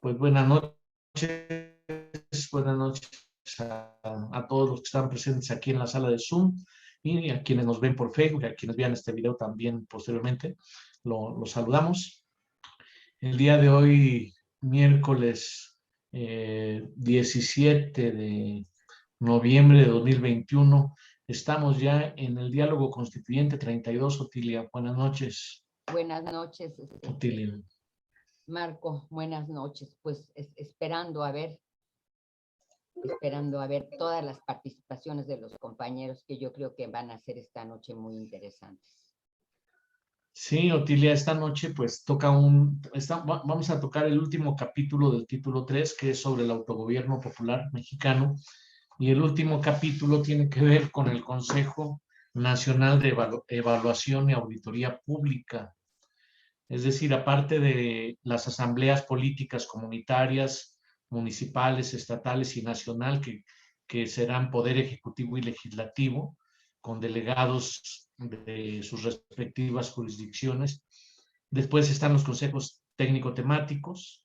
Pues buenas noches a todos los que están presentes aquí en la sala de Zoom y a quienes nos ven por Facebook, a quienes vean este video también posteriormente, los saludamos. El día de hoy, miércoles 17 de noviembre de 2021, estamos ya en el diálogo constituyente 32, Otilia. Buenas noches. Buenas noches, Otilia. Marco, buenas noches. Pues esperando a ver todas las participaciones de los compañeros que yo creo que van a ser esta noche muy interesantes. Sí, Otilia, esta noche pues vamos a tocar el último capítulo del título 3, que es sobre el autogobierno popular mexicano, y el último capítulo tiene que ver con el Consejo Nacional de Evaluación y Auditoría Pública. Es decir, aparte de las asambleas políticas comunitarias, municipales, estatales y nacional, que serán poder ejecutivo y legislativo, con delegados de sus respectivas jurisdicciones. Después están los consejos técnico-temáticos,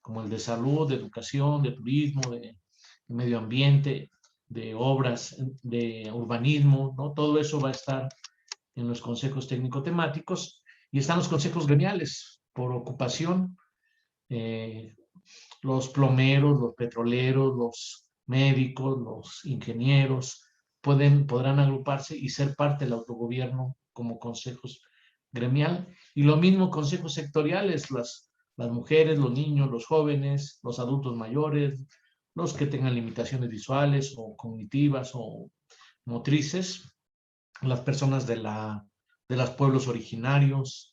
como el de salud, de educación, de turismo, de medio ambiente, de obras, de urbanismo, ¿no? Todo eso va a estar en los consejos técnico-temáticos. Y están los consejos gremiales por ocupación, los plomeros, los petroleros, los médicos, los ingenieros, podrán agruparse y ser parte del autogobierno como consejos gremial. Y lo mismo consejos sectoriales, las mujeres, los niños, los jóvenes, los adultos mayores, los que tengan limitaciones visuales o cognitivas o motrices, las personas de los pueblos originarios,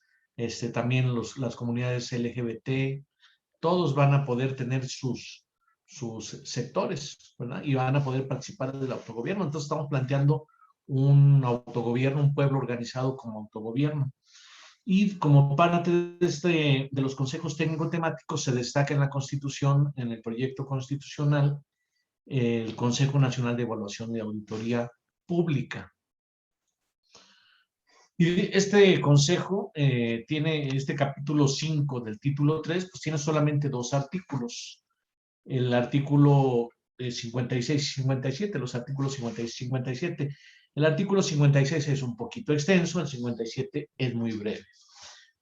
también las comunidades LGBT, todos van a poder tener sus sectores, ¿verdad? Y van a poder participar del autogobierno. Entonces estamos planteando un autogobierno, un pueblo organizado como autogobierno. Y como parte de los consejos técnico-temáticos se destaca en la Constitución, en el proyecto constitucional, el Consejo Nacional de Evaluación y Auditoría Pública. Y este consejo tiene este capítulo 5 del título 3, pues tiene solamente 2 artículos. El artículo 56 y 57, los artículos 56 y 57. El artículo 56 es un poquito extenso, el 57 es muy breve.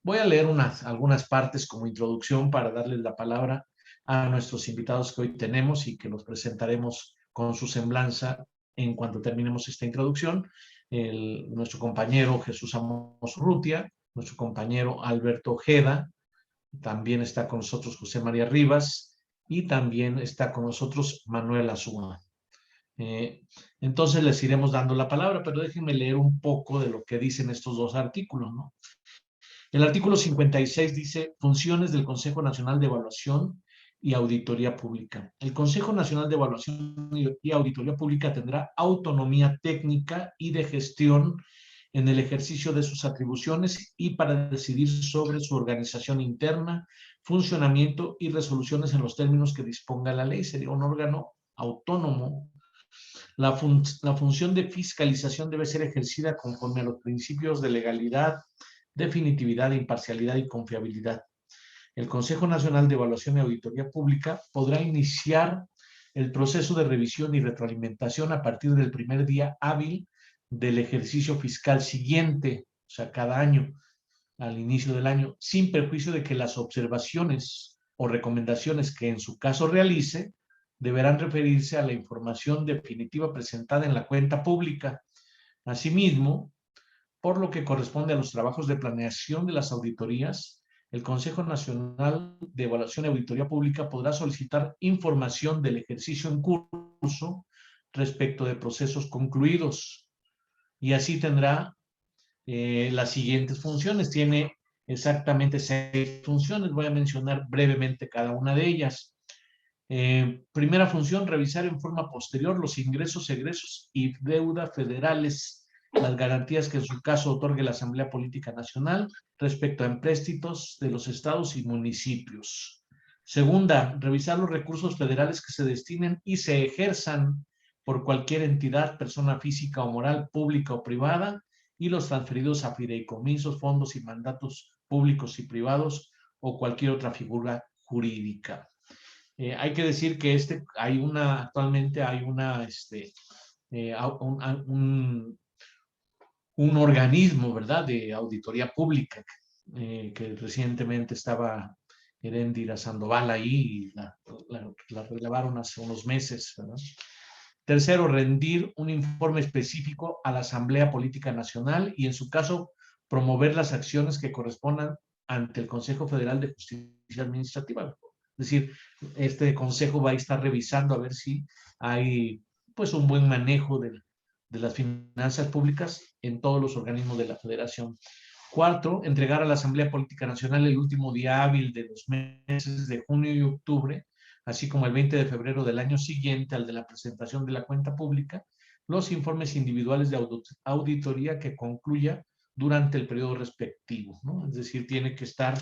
Voy a leer algunas partes como introducción para darles la palabra a nuestros invitados que hoy tenemos y que los presentaremos con su semblanza en cuanto terminemos esta introducción. Nuestro compañero Jesús Amos Urrutia, nuestro compañero Alberto Ojeda, también está con nosotros José María Rivas y también está con nosotros Manuel Azúa. Entonces les iremos dando la palabra, pero déjenme leer un poco de lo que dicen estos 2 artículos, ¿no? El artículo 56 dice: funciones del Consejo Nacional de Evaluación y Auditoría Pública. El Consejo Nacional de Evaluación y Auditoría Pública tendrá autonomía técnica y de gestión en el ejercicio de sus atribuciones y para decidir sobre su organización interna, funcionamiento y resoluciones en los términos que disponga la ley. Sería un órgano autónomo. La función de fiscalización debe ser ejercida conforme a los principios de legalidad, definitividad, imparcialidad y confiabilidad. El Consejo Nacional de Evaluación y Auditoría Pública podrá iniciar el proceso de revisión y retroalimentación a partir del primer día hábil del ejercicio fiscal siguiente, o sea, cada año, al inicio del año, sin perjuicio de que las observaciones o recomendaciones que en su caso realice deberán referirse a la información definitiva presentada en la cuenta pública. Asimismo, por lo que corresponde a los trabajos de planeación de las auditorías, el Consejo Nacional de Evaluación y Auditoría Pública podrá solicitar información del ejercicio en curso respecto de procesos concluidos y así tendrá las siguientes funciones. Tiene exactamente 6 funciones. Voy a mencionar brevemente cada una de ellas. Primera función: revisar en forma posterior los ingresos, egresos y deuda federales, las garantías que en su caso otorgue la Asamblea Política Nacional respecto a empréstitos de los estados y municipios. Segunda, revisar los recursos federales que se destinen y se ejerzan por cualquier entidad, persona física o moral, pública o privada, y los transferidos a fideicomisos, fondos y mandatos públicos y privados o cualquier otra figura jurídica. Hay que decir que actualmente hay un organismo, ¿verdad?, de auditoría pública, que recientemente estaba Heréndira Sandoval ahí y la relevaron hace unos meses, ¿verdad? Tercero, rendir un informe específico a la Asamblea Política Nacional y, en su caso, promover las acciones que correspondan ante el Consejo Federal de Justicia Administrativa. Es decir, este consejo va a estar revisando a ver si hay pues un buen manejo de las finanzas públicas en todos los organismos de la Federación. Cuarto, entregar a la Asamblea Política Nacional el último día hábil de los meses de junio y octubre, así como el 20 de febrero del año siguiente al de la presentación de la cuenta pública, los informes individuales de auditoría que concluya durante el periodo respectivo, ¿no? Es decir, tiene que estar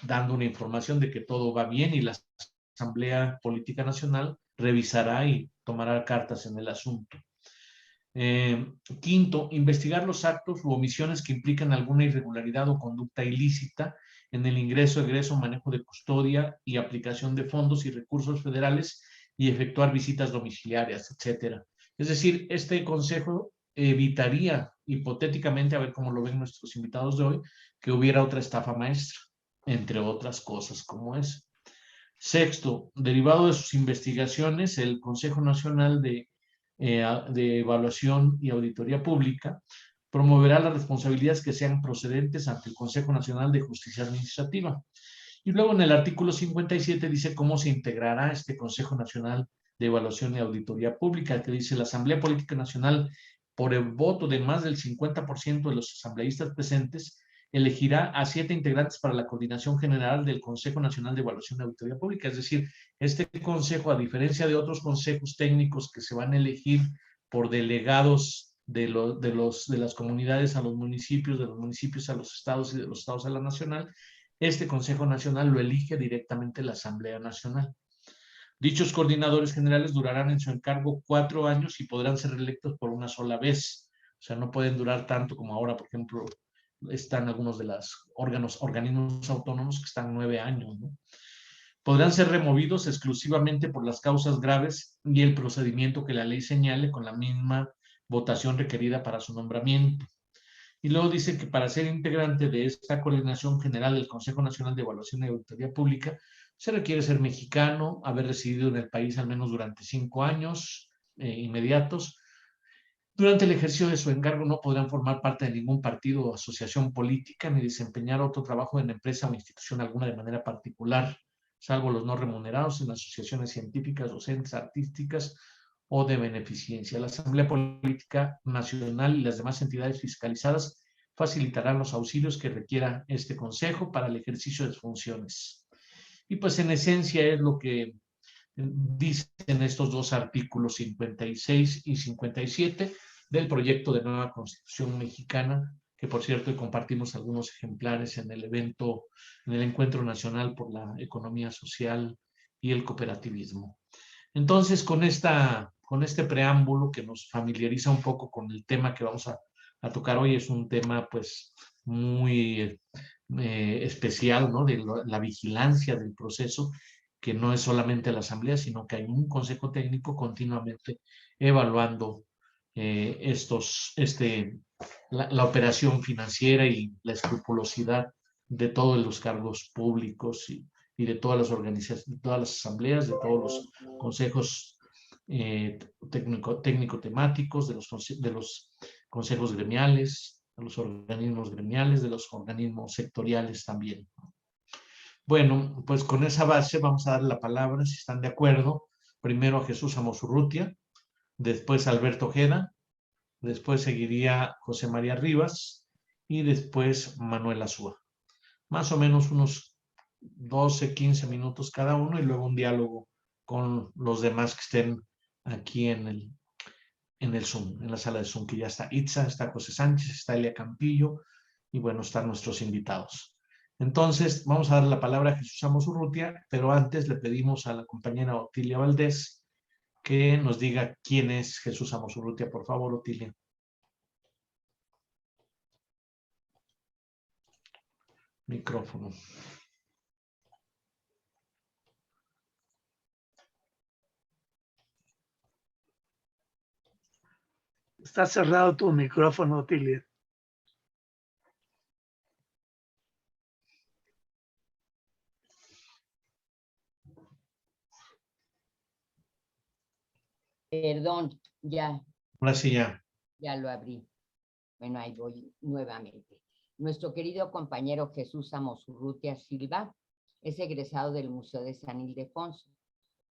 dando una información de que todo va bien y la Asamblea Política Nacional revisará y tomará cartas en el asunto. Quinto, investigar los actos u omisiones que implican alguna irregularidad o conducta ilícita en el ingreso, egreso, manejo de custodia y aplicación de fondos y recursos federales y efectuar visitas domiciliarias, etcétera. Es decir, este consejo evitaría hipotéticamente, a ver cómo lo ven nuestros invitados de hoy, que hubiera otra estafa maestra, entre otras cosas como es. Sexto, derivado de sus investigaciones, el Consejo Nacional de Evaluación y Auditoría Pública promoverá las responsabilidades que sean procedentes ante el Consejo Nacional de Justicia Administrativa. Y luego en el artículo 57 dice cómo se integrará este Consejo Nacional de Evaluación y Auditoría Pública, que dice la Asamblea Política Nacional, por el voto de más del 50% de los asambleístas presentes, elegirá a 7 integrantes para la coordinación general del Consejo Nacional de Evaluación y Auditoría Pública. Es decir, este consejo, a diferencia de otros consejos técnicos que se van a elegir por delegados de las comunidades a los municipios, de los municipios a los estados y de los estados a la nacional, este Consejo Nacional lo elige directamente la Asamblea Nacional. Dichos coordinadores generales durarán en su encargo 4 años y podrán ser reelectos por una sola vez. O sea, no pueden durar tanto como ahora, por ejemplo, están algunos de los organismos autónomos que están 9 años, ¿no? Podrán ser removidos exclusivamente por las causas graves y el procedimiento que la ley señale, con la misma votación requerida para su nombramiento. Y luego dice que para ser integrante de esta coordinación general del Consejo Nacional de Evaluación y Auditoría Pública, se requiere ser mexicano, haber residido en el país al menos durante 5 años inmediatos. Durante el ejercicio de su encargo no podrán formar parte de ningún partido o asociación política ni desempeñar otro trabajo en empresa o institución alguna de manera particular, salvo los no remunerados en asociaciones científicas, docentes, artísticas o de beneficencia. La Asamblea Política Nacional y las demás entidades fiscalizadas facilitarán los auxilios que requiera este Consejo para el ejercicio de sus funciones. Y pues en esencia es lo que dicen estos dos artículos 56 y 57 del proyecto de nueva Constitución mexicana, que por cierto compartimos algunos ejemplares en el evento, en el Encuentro Nacional por la Economía Social y el Cooperativismo. Entonces, con este preámbulo que nos familiariza un poco con el tema que vamos a tocar hoy, es un tema pues muy especial, ¿no? De la vigilancia del proceso, que no es solamente la Asamblea, sino que hay un Consejo Técnico continuamente evaluando la operación financiera y la escrupulosidad de todos los cargos públicos y de todas las organizaciones, de todas las asambleas, de todos los consejos técnico-temáticos, de los consejos gremiales, de los organismos gremiales, de los organismos sectoriales también. Bueno, pues con esa base vamos a dar la palabra, si están de acuerdo, primero a Jesús Amos Urrutia, después a Alberto Ojeda, después seguiría José María Rivas y después Manuel Azúa. Más o menos unos 12, 15 minutos cada uno y luego un diálogo con los demás que estén aquí en el Zoom, en la sala de Zoom, que ya está Itza, está José Sánchez, está Elia Campillo y bueno, están nuestros invitados. Entonces, vamos a dar la palabra a Jesús Amos Urrutia, pero antes le pedimos a la compañera Otilia Valdés que nos diga quién es Jesús Amos Urrutia. Por favor, Otilia. Micrófono. Está cerrado tu micrófono, Tilia. Perdón, ya Ahora sí ya. lo abrí. Bueno, ahí voy nuevamente. Nuestro querido compañero Jesús Amosurrutia Silva es egresado del Museo de San Ildefonso.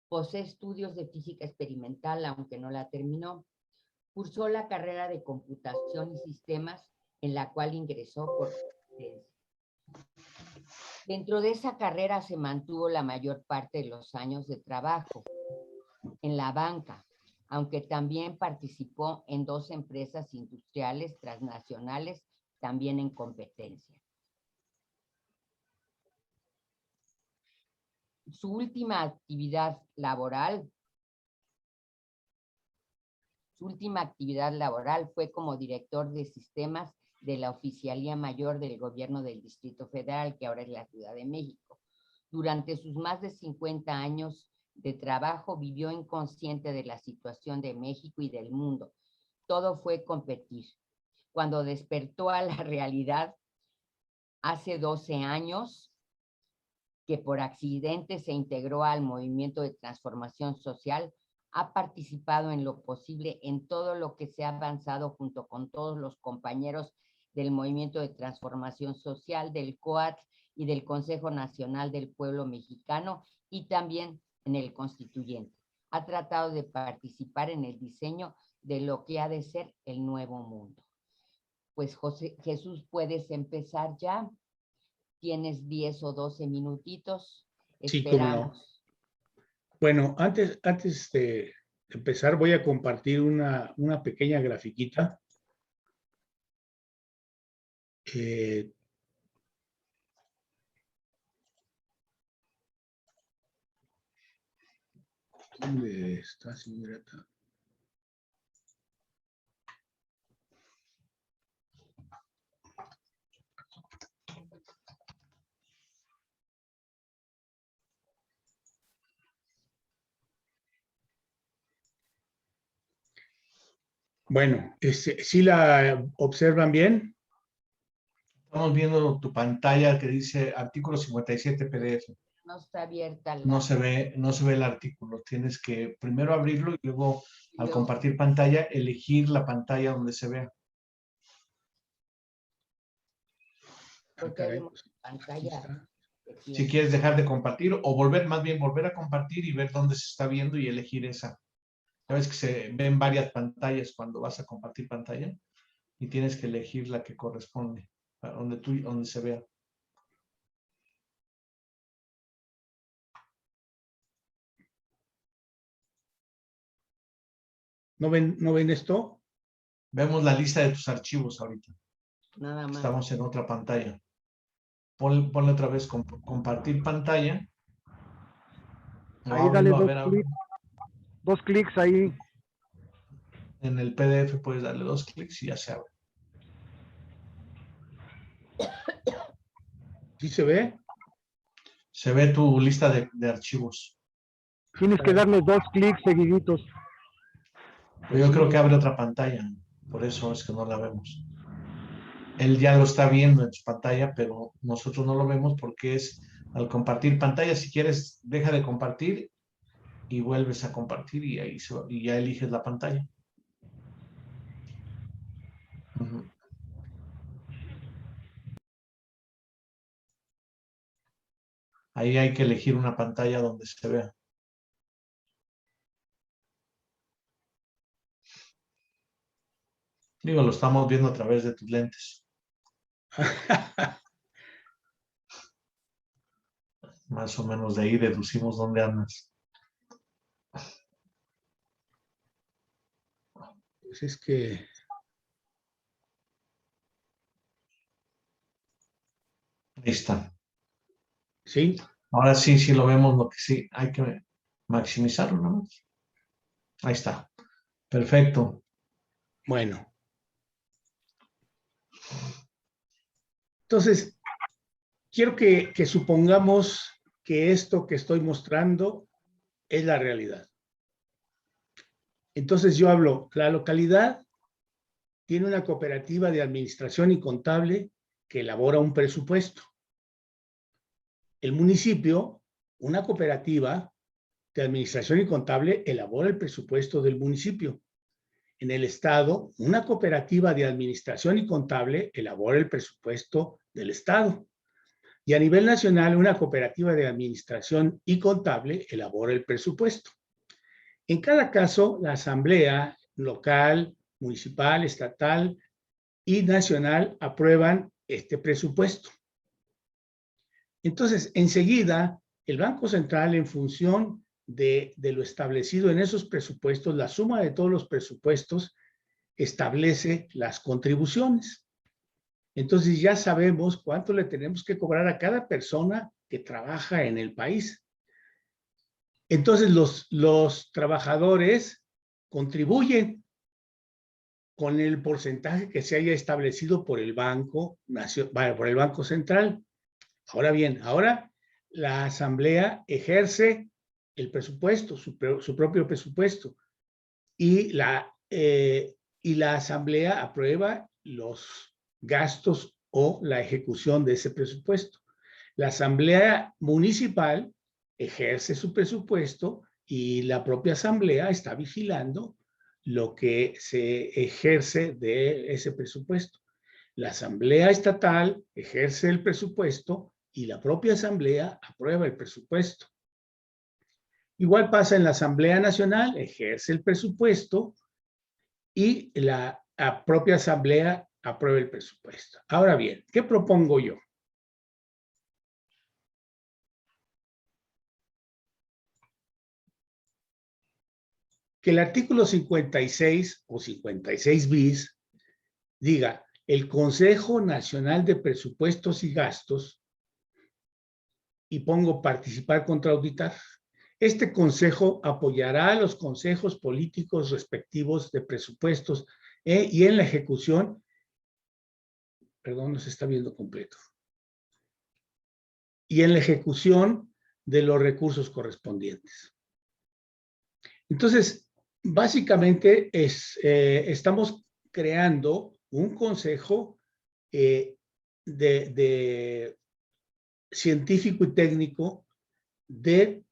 Posee estudios de física experimental, aunque no la terminó. Cursó la carrera de computación y sistemas, en la cual ingresó por competencia. Dentro de esa carrera se mantuvo la mayor parte de los años de trabajo en la banca, aunque también participó en 2 empresas industriales transnacionales, también en competencia. Su última actividad laboral fue como director de sistemas de la Oficialía Mayor del Gobierno del Distrito Federal, que ahora es la Ciudad de México. Durante sus más de 50 años de trabajo vivió inconsciente de la situación de México y del mundo. Todo fue competir. Cuando despertó a la realidad hace 12 años, que por accidente se integró al movimiento de transformación social, ha participado en lo posible en todo lo que se ha avanzado junto con todos los compañeros del movimiento de transformación social, del COAT y del Consejo Nacional del Pueblo Mexicano, y también en el Constituyente. Ha tratado de participar en el diseño de lo que ha de ser el nuevo mundo. Pues Jesús, puedes empezar ya. Tienes 10 o 12 minutitos. Sí, cómo no. Bueno, antes de empezar voy a compartir una pequeña grafiquita. ¿Dónde está, señorita? Bueno, ¿sí la observan bien? Estamos viendo tu pantalla que dice artículo 57 PDF. No está abierta la... No se ve el artículo. Tienes que primero abrirlo y luego, al compartir pantalla, elegir la pantalla donde se vea. Porque vemos pantalla. Si quieres dejar de compartir o volver a compartir y ver dónde se está viendo y elegir esa. Sabes que se ven varias pantallas cuando vas a compartir pantalla y tienes que elegir la que corresponde, donde se vea. ¿No ven esto? Vemos la lista de tus archivos ahorita. Nada más. Estamos en otra pantalla. Ponle otra vez compartir pantalla. Ahí dale 2 clics ahí. En el PDF puedes darle 2 clics y ya se abre. ¿Sí se ve? Se ve tu lista de archivos. Tienes que darle 2 clics seguiditos. Pues yo creo que abre otra pantalla. Por eso es que no la vemos. Él ya lo está viendo en su pantalla, pero nosotros no lo vemos porque es al compartir pantalla. Si quieres, deja de compartir y vuelves a compartir y ya eliges la pantalla. Ahí hay que elegir una pantalla donde se vea. Digo, lo estamos viendo a través de tus lentes. Más o menos de ahí deducimos dónde andas. Pues es que... Ahí está. ¿Sí? Ahora sí lo vemos, lo que sí, hay que maximizarlo, ¿no? Ahí está. Perfecto. Bueno. Entonces, quiero que supongamos que esto que estoy mostrando es la realidad. Entonces yo hablo, la localidad tiene una cooperativa de administración y contable que elabora un presupuesto. El municipio, una cooperativa de administración y contable, elabora el presupuesto del municipio. En el estado, una cooperativa de administración y contable elabora el presupuesto del estado. Y a nivel nacional, una cooperativa de administración y contable elabora el presupuesto. En cada caso, la asamblea local, municipal, estatal y nacional aprueban este presupuesto. Entonces, enseguida, el Banco Central, en función de lo establecido en esos presupuestos, la suma de todos los presupuestos, establece las contribuciones. Entonces ya sabemos cuánto le tenemos que cobrar a cada persona que trabaja en el país. Entonces los trabajadores contribuyen con el porcentaje que se haya establecido por el Banco Central. Ahora bien, ahora la Asamblea ejerce el presupuesto, su propio presupuesto, y la Asamblea aprueba los gastos o la ejecución de ese presupuesto. La Asamblea Municipal ejerce su presupuesto y la propia Asamblea está vigilando lo que se ejerce de ese presupuesto. La Asamblea Estatal ejerce el presupuesto y la propia Asamblea aprueba el presupuesto. Igual pasa en la Asamblea Nacional, ejerce el presupuesto y la propia Asamblea aprueba el presupuesto. Ahora bien, ¿qué propongo yo? Que el artículo 56 o 56 bis diga: el Consejo Nacional de Presupuestos y Gastos, y pongo participar contra auditar. Este consejo apoyará a los consejos políticos respectivos de presupuestos y en la ejecución, perdón, no se está viendo completo, y en la ejecución de los recursos correspondientes. Entonces, básicamente estamos creando un consejo de científico y técnico de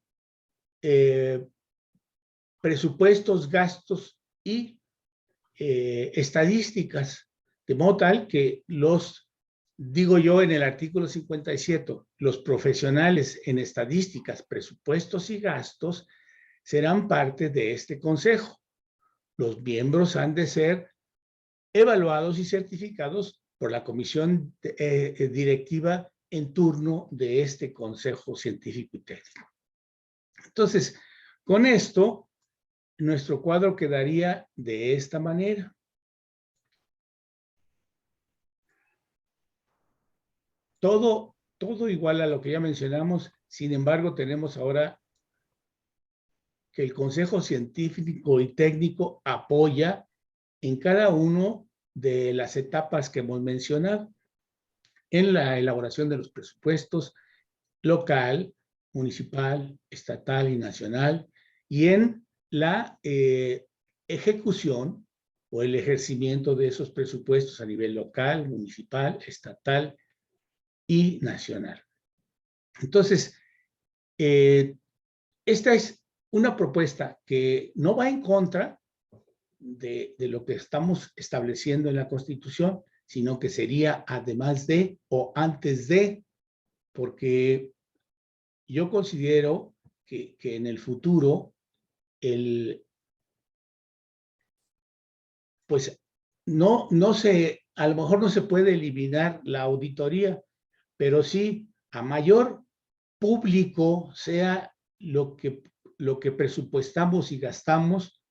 presupuestos, gastos y estadísticas, de modo tal que digo yo en el artículo 57, los profesionales en estadísticas, presupuestos y gastos serán parte de este consejo. Los miembros han de ser evaluados y certificados por la comisión directiva en turno de este consejo científico y técnico. Entonces, con esto, nuestro cuadro quedaría de esta manera. Todo igual a lo que ya mencionamos, sin embargo, tenemos ahora que el Consejo Científico y Técnico apoya en cada uno de las etapas que hemos mencionado, en la elaboración de los presupuestos local, municipal, estatal y nacional, y en la ejecución o el ejercimiento de esos presupuestos a nivel local, municipal, estatal y nacional. Entonces, esta es una propuesta que no va en contra de lo que estamos estableciendo en la Constitución, sino que sería además de o antes de, porque yo considero que en el futuro, pues a lo mejor no se puede eliminar la auditoría, pero sí a mayor público sea lo que presupuestamos y gastamos,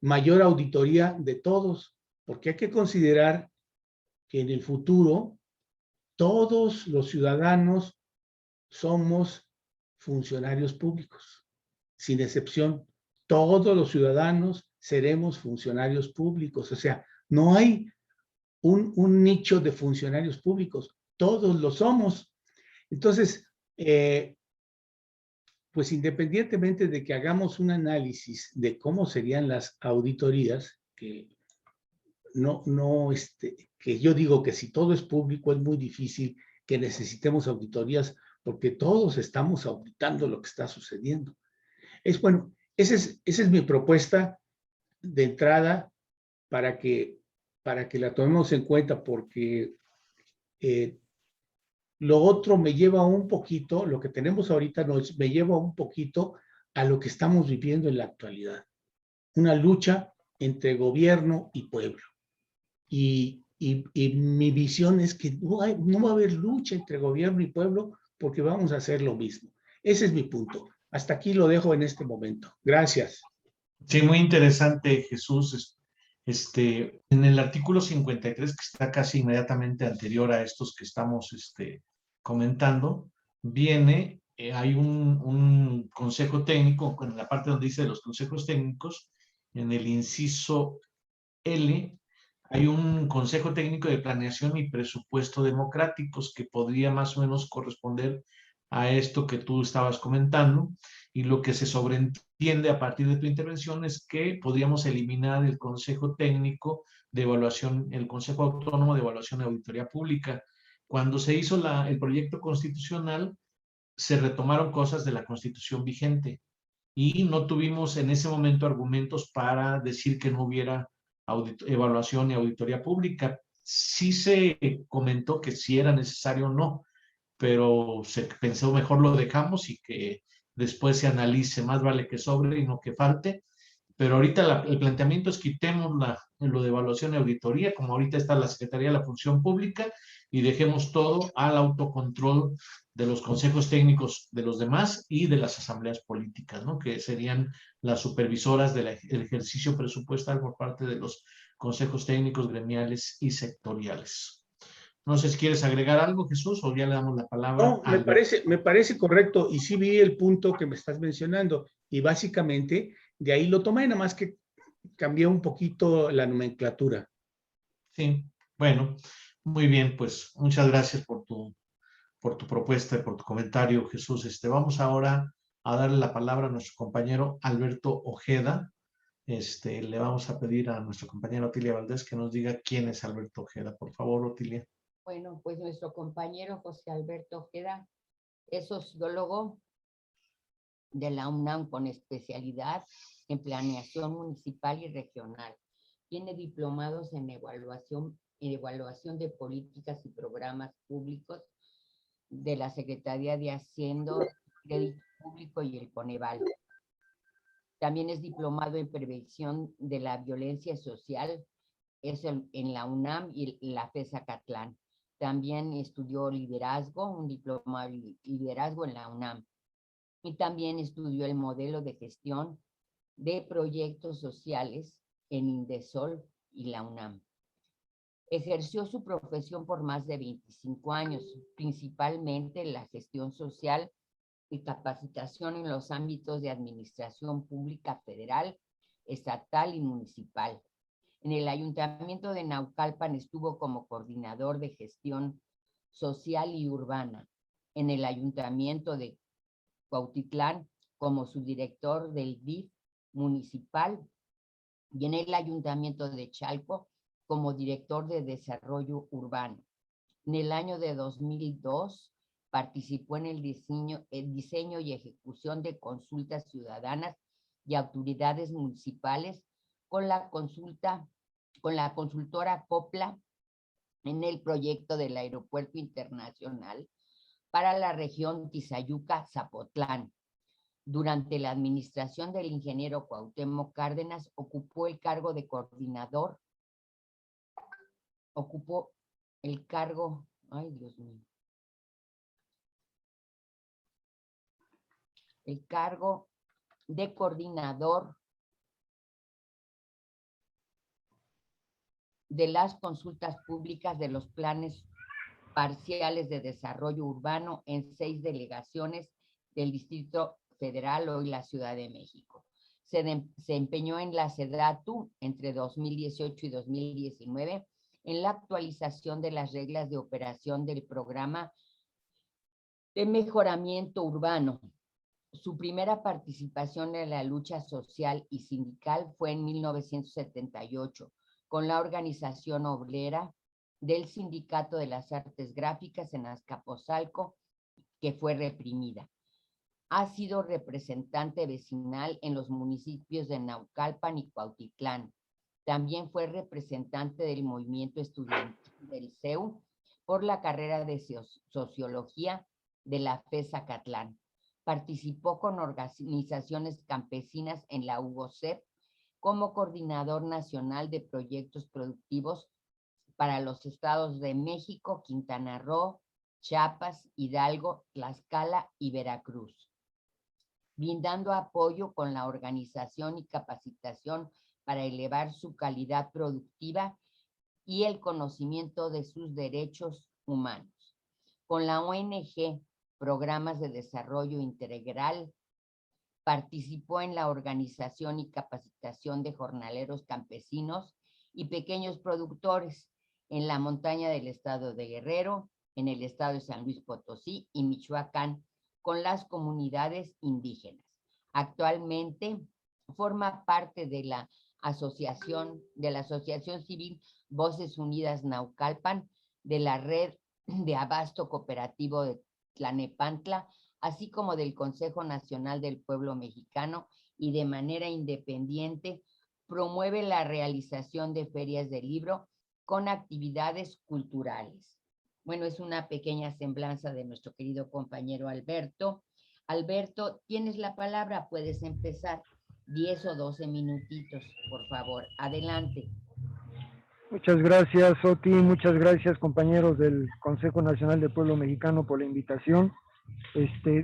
mayor auditoría de todos, porque hay que considerar que en el futuro todos los ciudadanos somos funcionarios públicos, sin excepción. Todos los ciudadanos seremos funcionarios públicos, o sea, no hay un nicho de funcionarios públicos, todos lo somos. Entonces, pues independientemente de que hagamos un análisis de cómo serían las auditorías, que que yo digo que si todo es público es muy difícil que necesitemos auditorías porque todos estamos auditando lo que está sucediendo. Bueno, esa es mi propuesta de entrada para que la tomemos en cuenta, porque lo otro me lleva un poquito, lo que tenemos ahorita me lleva un poquito a lo que estamos viviendo en la actualidad. Una lucha entre gobierno y pueblo. Y mi visión es que no va a haber lucha entre gobierno y pueblo porque vamos a hacer lo mismo. Ese es mi punto. Hasta aquí lo dejo en este momento. Gracias. Sí, muy interesante, Jesús. En el artículo 53, que está casi inmediatamente anterior a estos que estamos comentando, viene, hay un consejo técnico, en la parte donde dice los consejos técnicos, en el inciso L, hay un consejo técnico de planeación y presupuesto democráticos que podría más o menos corresponder a esto que tú estabas comentando, y lo que se sobreentiende a partir de tu intervención es que podríamos eliminar el Consejo Técnico de Evaluación, el Consejo Autónomo de Evaluación y Auditoría Pública. Cuando se hizo el proyecto constitucional, se retomaron cosas de la Constitución vigente y no tuvimos en ese momento argumentos para decir que no hubiera evaluación y auditoría pública. Sí se comentó que si era necesario o no, pero se pensó mejor lo dejamos y que después se analice, más vale que sobre y no que falte. Pero ahorita el planteamiento es quitemos lo de evaluación y auditoría, como ahorita está la Secretaría de la Función Pública, y dejemos todo al autocontrol de los consejos técnicos de los demás y de las asambleas políticas, ¿no? Que serían las supervisoras del ejercicio presupuestal por parte de los consejos técnicos gremiales y sectoriales. No sé si quieres agregar algo, Jesús, o ya le damos la palabra. No, me parece correcto, y sí vi el punto que me estás mencionando, y básicamente de ahí lo tomé, nada más que cambié un poquito la nomenclatura. Sí, bueno, muy bien, pues muchas gracias por tu propuesta y por tu comentario, Jesús. Vamos ahora a darle la palabra a nuestro compañero Alberto Ojeda. Le vamos a pedir a nuestra compañera Otilia Valdés que nos diga quién es Alberto Ojeda. Por favor, Otilia. Bueno, pues nuestro compañero José Alberto Ojeda es sociólogo de la UNAM con especialidad en planeación municipal y regional. Tiene diplomados en evaluación de políticas y programas públicos de la Secretaría de Hacienda, Crédito Público y el Coneval. También es diplomado en prevención de la violencia social, en la UNAM y la FES Acatlán. También estudió liderazgo, un diplomado de liderazgo en la UNAM. Y también estudió el modelo de gestión de proyectos sociales en Indesol y la UNAM. Ejerció su profesión por más de 25 años, principalmente en la gestión social y capacitación en los ámbitos de administración pública federal, estatal y municipal. En el Ayuntamiento de Naucalpan estuvo como coordinador de gestión social y urbana. En el Ayuntamiento de Cuautitlán como subdirector del DIF municipal y en el Ayuntamiento de Chalco como director de desarrollo urbano. En el año de 2002 participó en el diseño y ejecución de consultas ciudadanas y autoridades municipales con la consultora Copla en el proyecto del Aeropuerto Internacional para la región Tizayuca-Zapotlán. Durante la administración del ingeniero Cuauhtémoc Cárdenas ocupó el cargo de coordinador, el cargo de coordinador de las consultas públicas de los planes parciales de desarrollo urbano en 6 delegaciones del Distrito Federal, hoy la Ciudad de México. Se empeñó en la SEDATU entre 2018 y 2019 en la actualización de las reglas de operación del programa de mejoramiento urbano. Su primera participación en la lucha social y sindical fue en 1978, con la organización obrera del Sindicato de las Artes Gráficas en Azcapotzalco, que fue reprimida. Ha sido representante vecinal en los municipios de Naucalpan y Cuautitlán. También fue representante del movimiento estudiantil del CEU por la carrera de Sociología de la FES Zacatlán. Participó con organizaciones campesinas en la UGOCEP como coordinador nacional de proyectos productivos para los estados de México, Quintana Roo, Chiapas, Hidalgo, Tlaxcala y Veracruz, brindando apoyo con la organización y capacitación para elevar su calidad productiva y el conocimiento de sus derechos humanos. Con la ONG Programas de Desarrollo Integral, participó en la organización y capacitación de jornaleros campesinos y pequeños productores en la montaña del estado de Guerrero, en el estado de San Luis Potosí y Michoacán, con las comunidades indígenas. Actualmente forma parte de la Asociación Civil Voces Unidas Naucalpan, de la Red de Abasto Cooperativo de Tlanepantla, así como del Consejo Nacional del Pueblo Mexicano, y de manera independiente promueve la realización de ferias de libro con actividades culturales. Bueno, es una pequeña semblanza de nuestro querido compañero Alberto. Alberto, tienes la palabra, puedes empezar. 10 o 12 minutitos, por favor. Adelante. Muchas gracias, Oti. Muchas gracias, compañeros del Consejo Nacional del Pueblo Mexicano, por la invitación.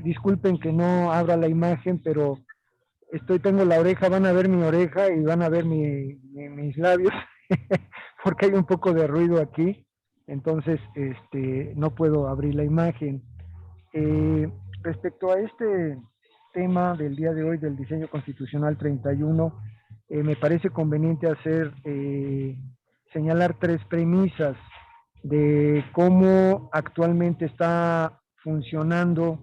Disculpen que no abra la imagen, pero tengo la oreja, van a ver mi oreja y van a ver mis labios, porque hay un poco de ruido aquí, entonces no puedo abrir la imagen. Respecto a este tema del día de hoy, del diseño constitucional 31, me parece conveniente señalar 3 premisas de cómo actualmente está funcionando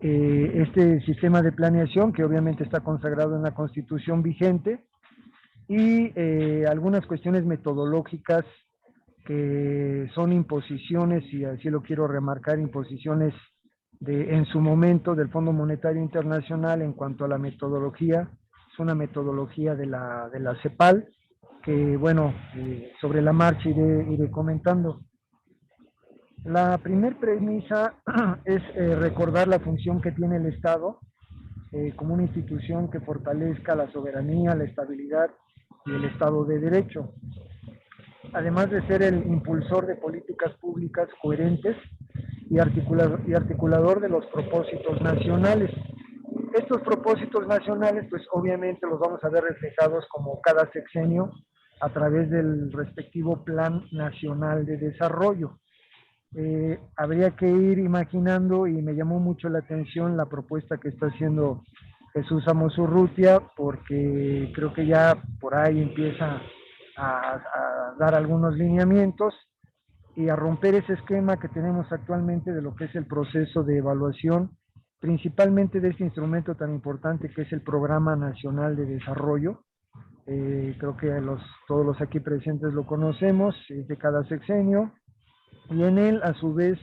este sistema de planeación, que obviamente está consagrado en la Constitución vigente, y algunas cuestiones metodológicas que son imposiciones, y así lo quiero remarcar, imposiciones en su momento del Fondo Monetario Internacional en cuanto a la metodología. Es una metodología de la CEPAL, que bueno, sobre la marcha iré comentando. La primera premisa es recordar la función que tiene el Estado como una institución que fortalezca la soberanía, la estabilidad y el Estado de Derecho, además de ser el impulsor de políticas públicas coherentes y articulador de los propósitos nacionales. Estos propósitos nacionales, pues obviamente los vamos a ver reflejados como cada sexenio a través del respectivo Plan Nacional de Desarrollo. Habría que ir imaginando, y me llamó mucho la atención la propuesta que está haciendo Jesús Amos Urrutia, porque creo que ya por ahí empieza a dar algunos lineamientos y a romper ese esquema que tenemos actualmente de lo que es el proceso de evaluación, principalmente de este instrumento tan importante que es el Programa Nacional de Desarrollo. Creo que todos los aquí presentes lo conocemos, es de cada sexenio, y en él a su vez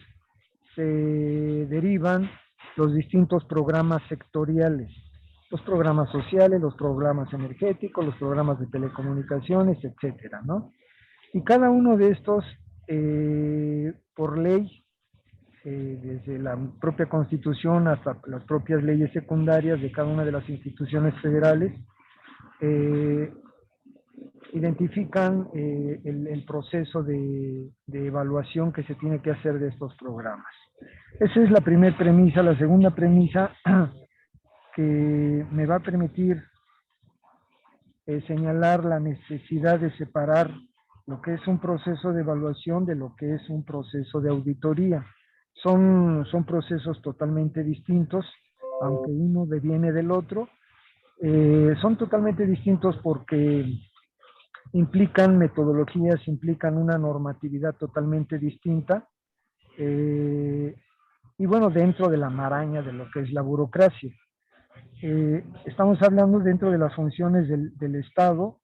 se derivan los distintos programas sectoriales, los programas sociales, los programas energéticos, los programas de telecomunicaciones, etcétera, ¿no? Y cada uno de estos, por ley, desde la propia Constitución hasta las propias leyes secundarias de cada una de las instituciones federales, identifican el proceso de evaluación que se tiene que hacer de estos programas. Esa es la primera premisa. La segunda premisa que me va a permitir señalar la necesidad de separar lo que es un proceso de evaluación de lo que es un proceso de auditoría. Son procesos totalmente distintos, aunque uno deviene del otro. Son totalmente distintos porque implican metodologías, implican una normatividad totalmente distinta, y bueno, dentro de la maraña de lo que es la burocracia. Estamos hablando dentro de las funciones del Estado,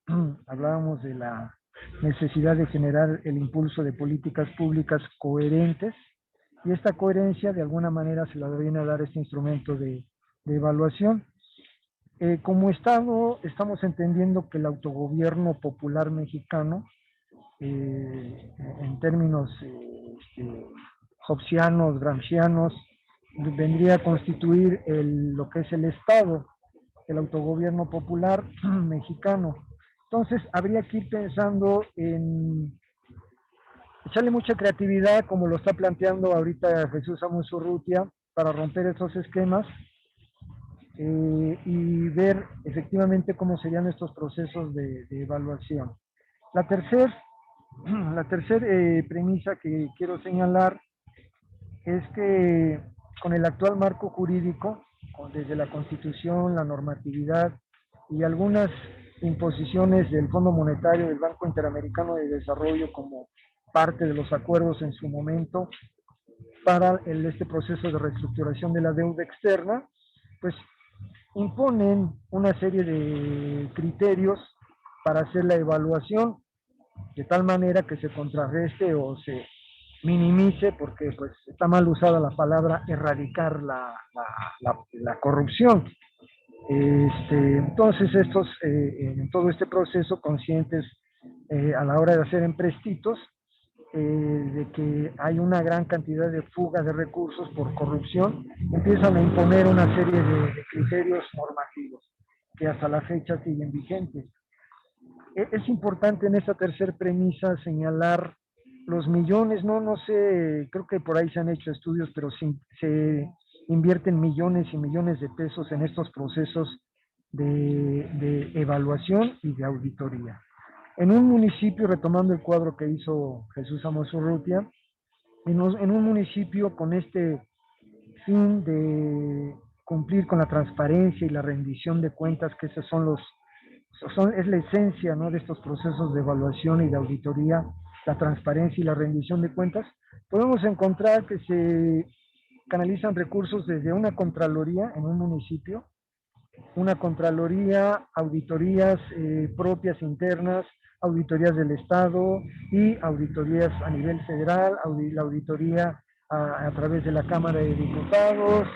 hablábamos de la necesidad de generar el impulso de políticas públicas coherentes, y esta coherencia de alguna manera se la viene a dar este instrumento de evaluación. Como Estado estamos entendiendo que el autogobierno popular mexicano, en términos hobbesianos, gramscianos, vendría a constituir lo que es el Estado, el autogobierno popular mexicano. Entonces habría que ir pensando en echarle mucha creatividad, como lo está planteando ahorita Jesús Amunzurrutia, para romper esos esquemas y ver efectivamente cómo serían estos procesos de evaluación. La tercera premisa que quiero señalar es que con el actual marco jurídico, desde la Constitución, la normatividad y algunas imposiciones del Fondo Monetario del Banco Interamericano de Desarrollo como parte de los acuerdos en su momento para este proceso de reestructuración de la deuda externa, pues imponen una serie de criterios para hacer la evaluación, de tal manera que se contrarreste o se minimice, porque pues está mal usada la palabra erradicar la corrupción. Entonces estos, en todo este proceso, conscientes a la hora de hacer empréstitos, de que hay una gran cantidad de fuga de recursos por corrupción, empiezan a imponer una serie de criterios normativos que hasta la fecha siguen vigentes. Es importante en esta tercera premisa señalar los millones, no sé, creo que por ahí se han hecho estudios, pero se invierten millones y millones de pesos en estos procesos de evaluación y de auditoría. En un municipio, retomando el cuadro que hizo Jesús Amunzurrutia, en un municipio con este fin de cumplir con la transparencia y la rendición de cuentas, que esos es la esencia, ¿no?, de estos procesos de evaluación y de auditoría, la transparencia y la rendición de cuentas, podemos encontrar que se canalizan recursos desde una contraloría en un municipio, una contraloría, auditorías propias internas, auditorías del Estado y auditorías a nivel federal, la auditoría a través de la Cámara de Diputados,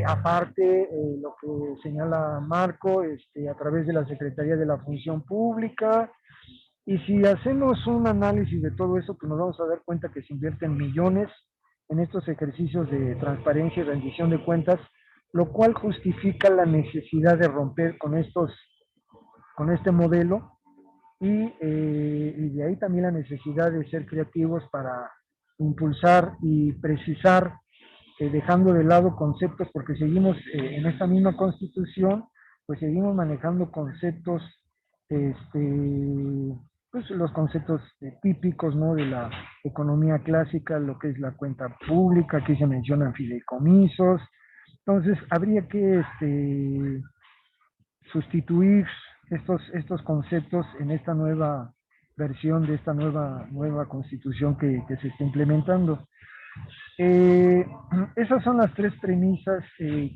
aparte lo que señala Marco, a través de la Secretaría de la Función Pública. Y si hacemos un análisis de todo eso, pues nos vamos a dar cuenta que se invierten millones en estos ejercicios de transparencia y rendición de cuentas, lo cual justifica la necesidad de romper con este modelo y de ahí también la necesidad de ser creativos para impulsar y precisar, dejando de lado conceptos, porque seguimos en esta misma Constitución, pues seguimos manejando conceptos, pues los conceptos típicos, ¿no?, de la economía clásica, lo que es la cuenta pública, aquí se mencionan fideicomisos. Entonces habría que sustituir estos conceptos en esta nueva versión de esta nueva Constitución que se está implementando. Esas son las tres premisas que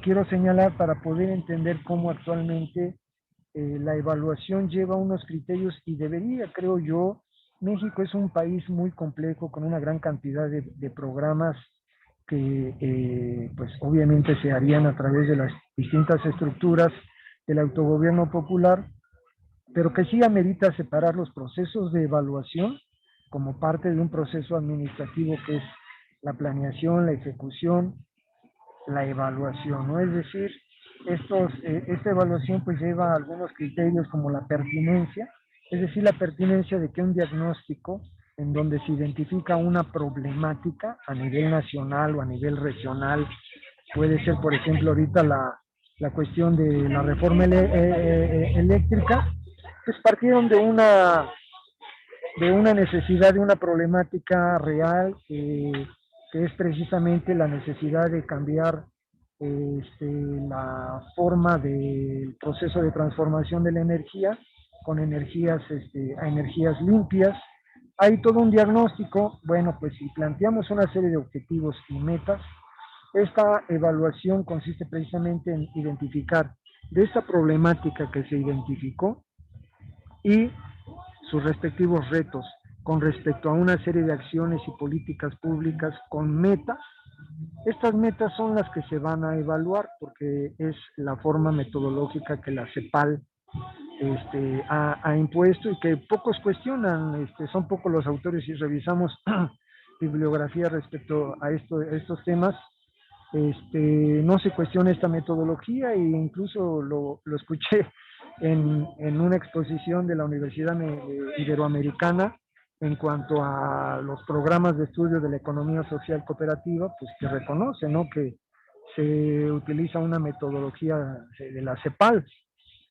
quiero señalar para poder entender cómo actualmente la evaluación lleva unos criterios y debería, creo yo. México es un país muy complejo con una gran cantidad de programas que pues obviamente se harían a través de las distintas estructuras del autogobierno popular, pero que sí amerita separar los procesos de evaluación como parte de un proceso administrativo que es la planeación, la ejecución, la evaluación, ¿no? Es decir, esta evaluación pues lleva algunos criterios como la pertinencia, es decir, la pertinencia de que un diagnóstico en donde se identifica una problemática a nivel nacional o a nivel regional, puede ser, por ejemplo, ahorita la cuestión de la reforma eléctrica, pues partieron de una necesidad, de una problemática real, que es precisamente la necesidad de cambiar la forma del proceso de transformación de la energía con energías a energías limpias. Hay todo un diagnóstico. Bueno, pues si planteamos una serie de objetivos y metas, Esta evaluación consiste precisamente en identificar de esta problemática que se identificó y sus respectivos retos con respecto a una serie de acciones y políticas públicas con metas. Estas metas son las que se van a evaluar porque es la forma metodológica que la CEPAL ha impuesto y que pocos cuestionan. Son pocos los autores, si revisamos bibliografía respecto a estos temas, no se cuestiona esta metodología e incluso lo escuché en una exposición de la Universidad Iberoamericana en cuanto a los programas de estudio de la economía social cooperativa, pues que reconoce, ¿no?, que se utiliza una metodología de la CEPAL.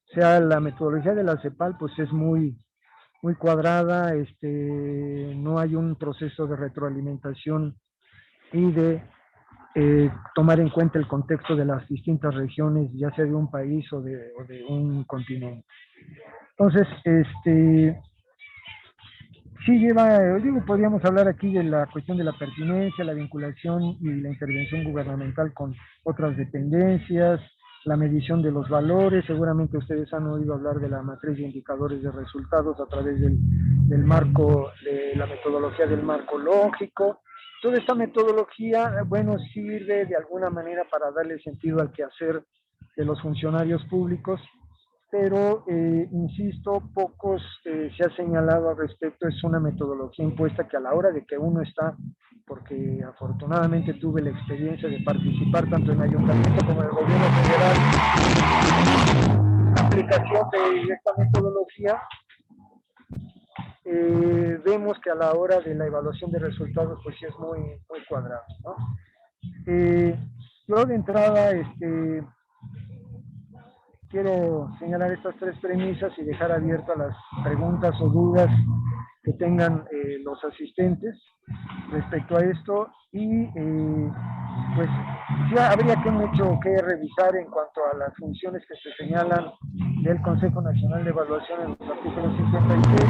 O sea, la metodología de la CEPAL pues es muy cuadrada, no hay un proceso de retroalimentación y de tomar en cuenta el contexto de las distintas regiones, ya sea de un país o de un continente. Entonces, sí lleva, digo, podríamos hablar aquí de la cuestión de la pertinencia, la vinculación y la intervención gubernamental con otras dependencias, la medición de los valores. Seguramente ustedes han oído hablar de la matriz de indicadores de resultados a través del marco, de la metodología del marco lógico. Toda esta metodología, bueno, sirve de alguna manera para darle sentido al quehacer de los funcionarios públicos, pero, insisto, pocos se ha señalado al respecto. Es una metodología impuesta que a la hora de que uno está, porque afortunadamente tuve la experiencia de participar tanto en ayuntamiento como en el gobierno federal, la aplicación de esta metodología, vemos que a la hora de la evaluación de resultados pues sí es muy cuadrado, ¿no? Yo de entrada quiero señalar estas tres premisas y dejar abiertas las preguntas o dudas que tengan los asistentes respecto a esto, y pues ya habría mucho que revisar en cuanto a las funciones que se señalan del Consejo Nacional de Evaluación en los artículos 56.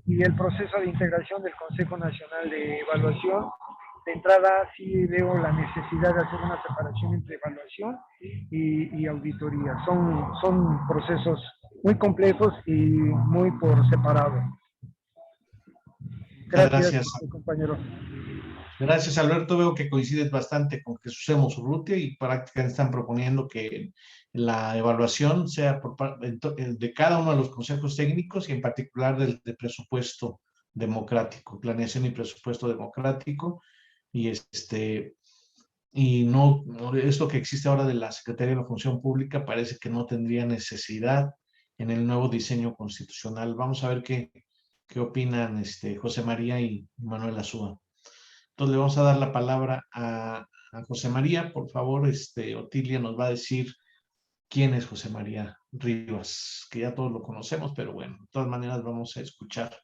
Y el proceso de integración del Consejo Nacional de Evaluación. De entrada sí veo la necesidad de hacer una separación entre evaluación y auditoría. Son procesos muy complejos y muy por separado. Gracias. Compañero. Gracias, Alberto. Veo que coincides bastante con Jesús Urrutia y prácticamente están proponiendo que la evaluación sea por parte de cada uno de los consejos técnicos y en particular del de presupuesto democrático, planeación y presupuesto democrático. Y no, esto que existe ahora de la Secretaría de la Función Pública parece que no tendría necesidad en el nuevo diseño constitucional. Vamos a ver qué opinan José María y Manuel Azúa. Entonces le vamos a dar la palabra a José María. Por favor, Otilia nos va a decir quién es José María Rivas, que ya todos lo conocemos, pero bueno, de todas maneras vamos a escuchar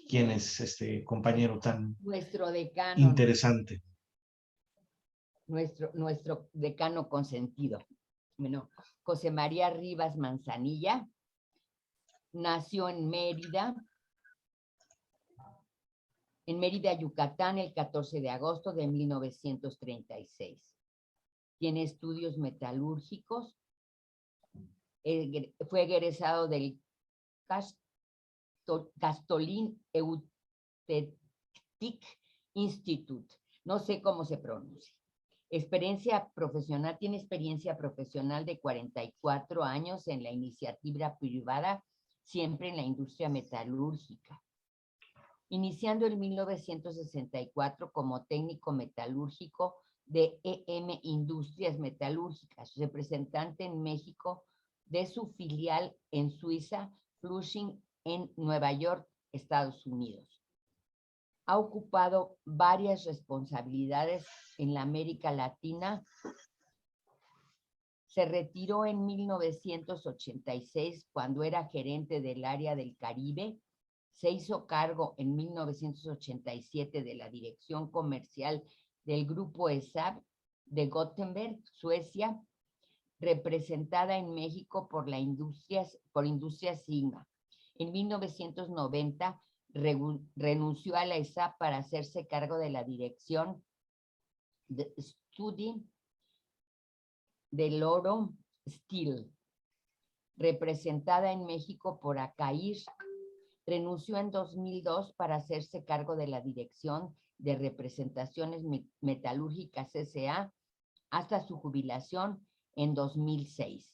quién es este compañero tan nuestro decano, interesante. Nuestro decano consentido. Bueno, José María Rivas Manzanilla nació en Mérida, Yucatán, el 14 de agosto de 1936. Tiene estudios metalúrgicos. Fue egresado del Castolin Eutetic Institute. No sé cómo se pronuncia. Tiene experiencia profesional de 44 años en la iniciativa privada, siempre en la industria metalúrgica. Iniciando en 1964 como técnico metalúrgico de EM Industrias Metalúrgicas, representante en México de su filial en Suiza, Flushing, en Nueva York, Estados Unidos. Ha ocupado varias responsabilidades en la América Latina. Se retiró en 1986 cuando era gerente del área del Caribe. Se hizo cargo en 1987 de la dirección comercial del grupo ESAB de Gothenburg, Suecia, representada en México por Industria Sigma. En 1990 renunció a la ESAP para hacerse cargo de la dirección de Study del Oro Steel, representada en México por Acair. Renunció en 2002 para hacerse cargo de la dirección de representaciones metalúrgicas S.A. hasta su jubilación en 2006.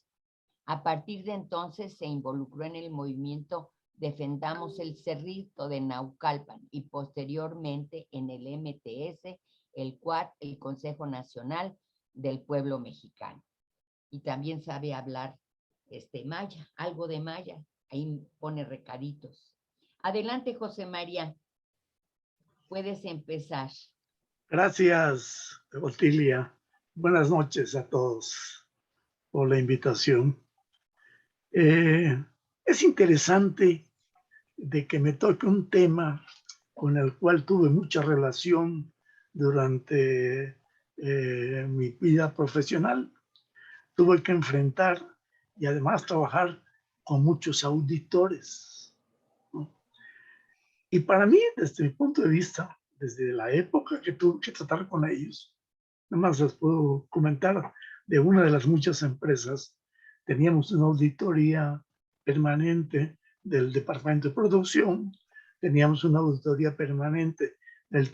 A partir de entonces se involucró en el movimiento Defendamos el Cerrito de Naucalpan y posteriormente en el MTS, el CUAT, el Consejo Nacional del Pueblo Mexicano. Y también sabe hablar maya, algo de maya, ahí pone recaditos. Adelante, José María, puedes empezar. Gracias, Otilia. Buenas noches a todos por la invitación. Es interesante de que me toque un tema con el cual tuve mucha relación durante mi vida profesional. Tuve que enfrentar y además trabajar con muchos auditores, ¿no? Y para mí, desde mi punto de vista, desde la época que tuve que tratar con ellos, nada más les puedo comentar de una de las muchas empresas. Teníamos una auditoría permanente del departamento de producción, teníamos una auditoría permanente del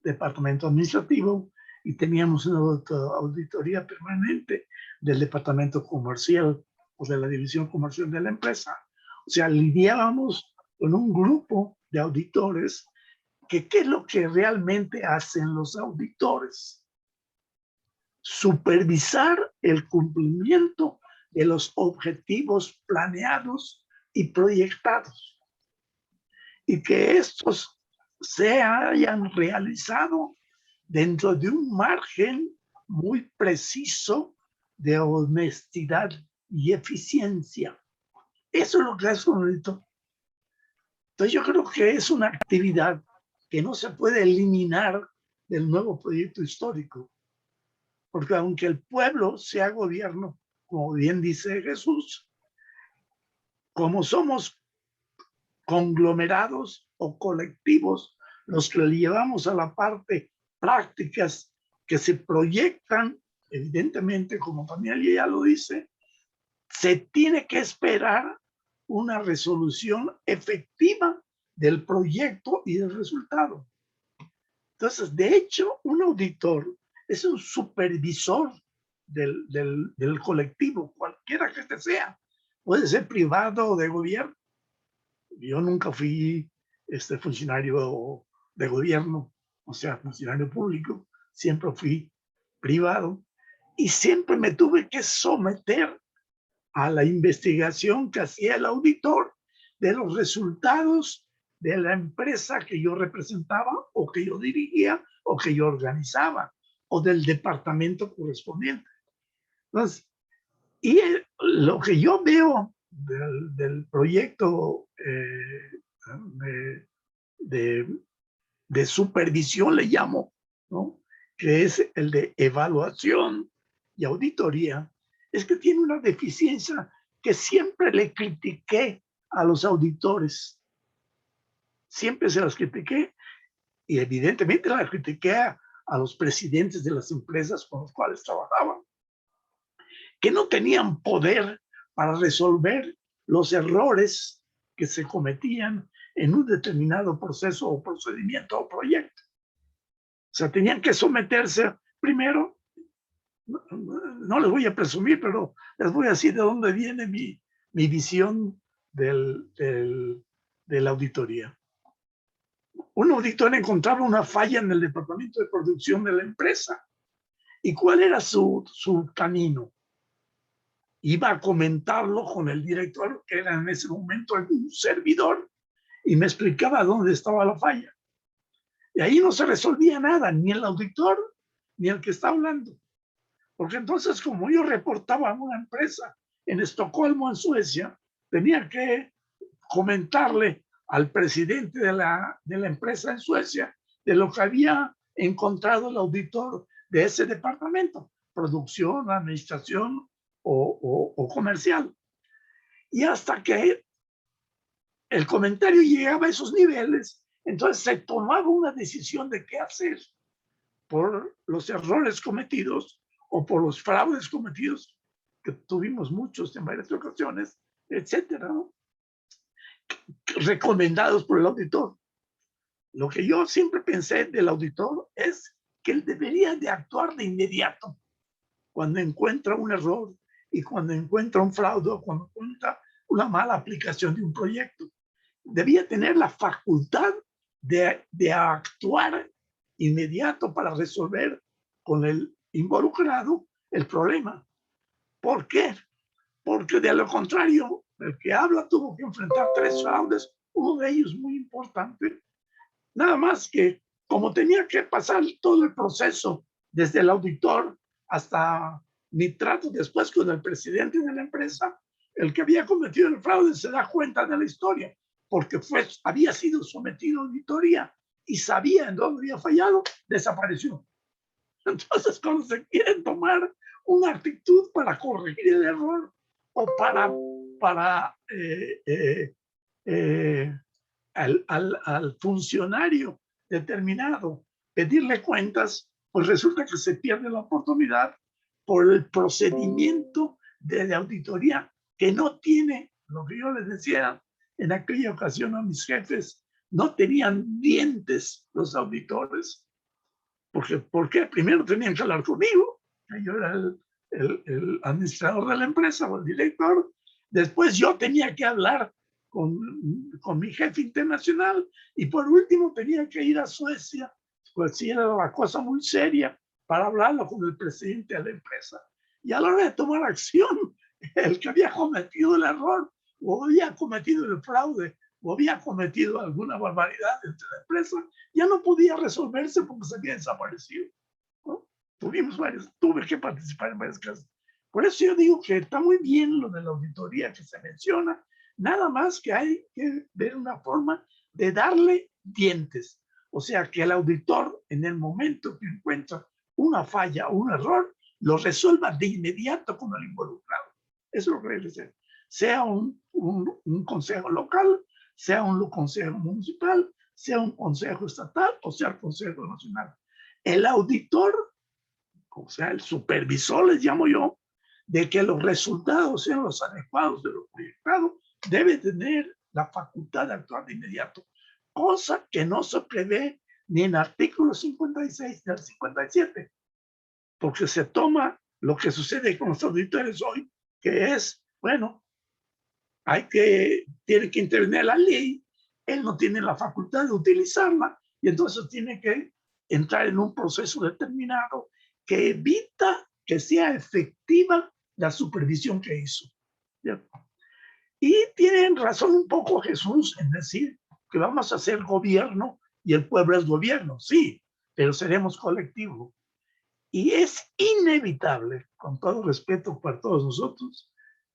departamento administrativo y teníamos una auditoría permanente del departamento comercial o de la división comercial de la empresa. O sea, lidiábamos con un grupo de auditores que ¿qué es lo que realmente hacen los auditores? Supervisar el cumplimiento de los objetivos planeados y proyectados y que estos se hayan realizado dentro de un margen muy preciso de honestidad y eficiencia. Eso es lo que es un auditor. Entonces yo creo que es una actividad que no se puede eliminar del nuevo proyecto histórico, porque aunque el pueblo sea gobierno, como bien dice Jesús, como somos conglomerados o colectivos los que le llevamos a la parte prácticas que se proyectan, evidentemente, como también ella lo dice, se tiene que esperar una resolución efectiva del proyecto y del resultado. Entonces, de hecho, un auditor es un supervisor del colectivo, cualquiera que este sea. Puede ser privado o de gobierno. Yo nunca fui funcionario de gobierno, o sea, funcionario público. Siempre fui privado y siempre me tuve que someter a la investigación que hacía el auditor de los resultados de la empresa que yo representaba o que yo dirigía o que yo organizaba o del departamento correspondiente. Entonces, y lo que yo veo del proyecto de supervisión, le llamo, ¿no?, que es el de evaluación y auditoría, es que tiene una deficiencia que siempre le critiqué a los auditores. Siempre se las critiqué y evidentemente las critiqué a los presidentes de las empresas con los cuales trabajaban, que no tenían poder para resolver los errores que se cometían en un determinado proceso o procedimiento o proyecto. O sea, tenían que someterse primero. No les voy a presumir, pero les voy a decir de dónde viene mi visión de la auditoría. Un auditor encontraba una falla en el departamento de producción de la empresa. ¿Y cuál era su camino? Iba a comentarlo con el director, que era en ese momento un servidor, y me explicaba dónde estaba la falla. Y ahí no se resolvía nada, ni el auditor, ni el que está hablando. Porque entonces, como yo reportaba a una empresa en Estocolmo, en Suecia, tenía que comentarle al presidente de la empresa en Suecia de lo que había encontrado el auditor de ese departamento, producción, administración o comercial. Y hasta que el comentario llegaba a esos niveles, entonces se tomaba una decisión de qué hacer por los errores cometidos o por los fraudes cometidos, que tuvimos muchos en varias ocasiones, etcétera, ¿no? Recomendados por el auditor. Lo que yo siempre pensé del auditor es que él debería de actuar de inmediato cuando encuentra un error y cuando encuentra un fraude o cuando encuentra una mala aplicación de un proyecto. Debía tener la facultad de actuar inmediato para resolver con el involucrado el problema. ¿Por qué? Porque de lo contrario, el que habla tuvo que enfrentar 3 fraudes, uno de ellos muy importante. Nada más que como tenía que pasar todo el proceso desde el auditor hasta mi trato después con el presidente de la empresa, el que había cometido el fraude se da cuenta de la historia, porque había sido sometido a auditoría y sabía en dónde había fallado, desapareció. Entonces, cuando se quieren tomar una actitud para corregir el error o para al funcionario determinado pedirle cuentas, pues resulta que se pierde la oportunidad por el procedimiento de la auditoría que no tiene, lo que yo les decía en aquella ocasión a mis jefes, no tenían dientes los auditores. ¿Por qué? Primero tenían que hablar conmigo, que yo era el administrador de la empresa o el director. Después yo tenía que hablar con mi jefe internacional y por último tenía que ir a Suecia, pues sí era la cosa muy seria, para hablarlo con el presidente de la empresa. Y a la hora de tomar acción, el que había cometido el error o había cometido el fraude o había cometido alguna barbaridad entre la empresa, ya no podía resolverse porque se había desaparecido, ¿no? Tuve que participar en varios casos. Por eso yo digo que está muy bien lo de la auditoría que se menciona, nada más que hay que ver una forma de darle dientes. O sea, que el auditor en el momento que encuentra una falla o un error, lo resuelva de inmediato con el involucrado. Eso es lo que debe ser. Sea un consejo local, sea un consejo municipal, sea un consejo estatal o sea el consejo nacional. El auditor, o sea, el supervisor, les llamo yo, de que los resultados sean los adecuados de lo proyectado, debe tener la facultad de actuar de inmediato, cosa que no se prevé ni en el artículo 56 ni el 57, porque se toma lo que sucede con los auditores hoy, que es, bueno, tiene que intervenir la ley, él no tiene la facultad de utilizarla y entonces tiene que entrar en un proceso determinado que evita que sea efectiva la supervisión que hizo. ¿Cierto? Y tienen razón un poco Jesús en decir que vamos a hacer gobierno y el pueblo es gobierno, sí, pero seremos colectivo. Y es inevitable, con todo respeto para todos nosotros,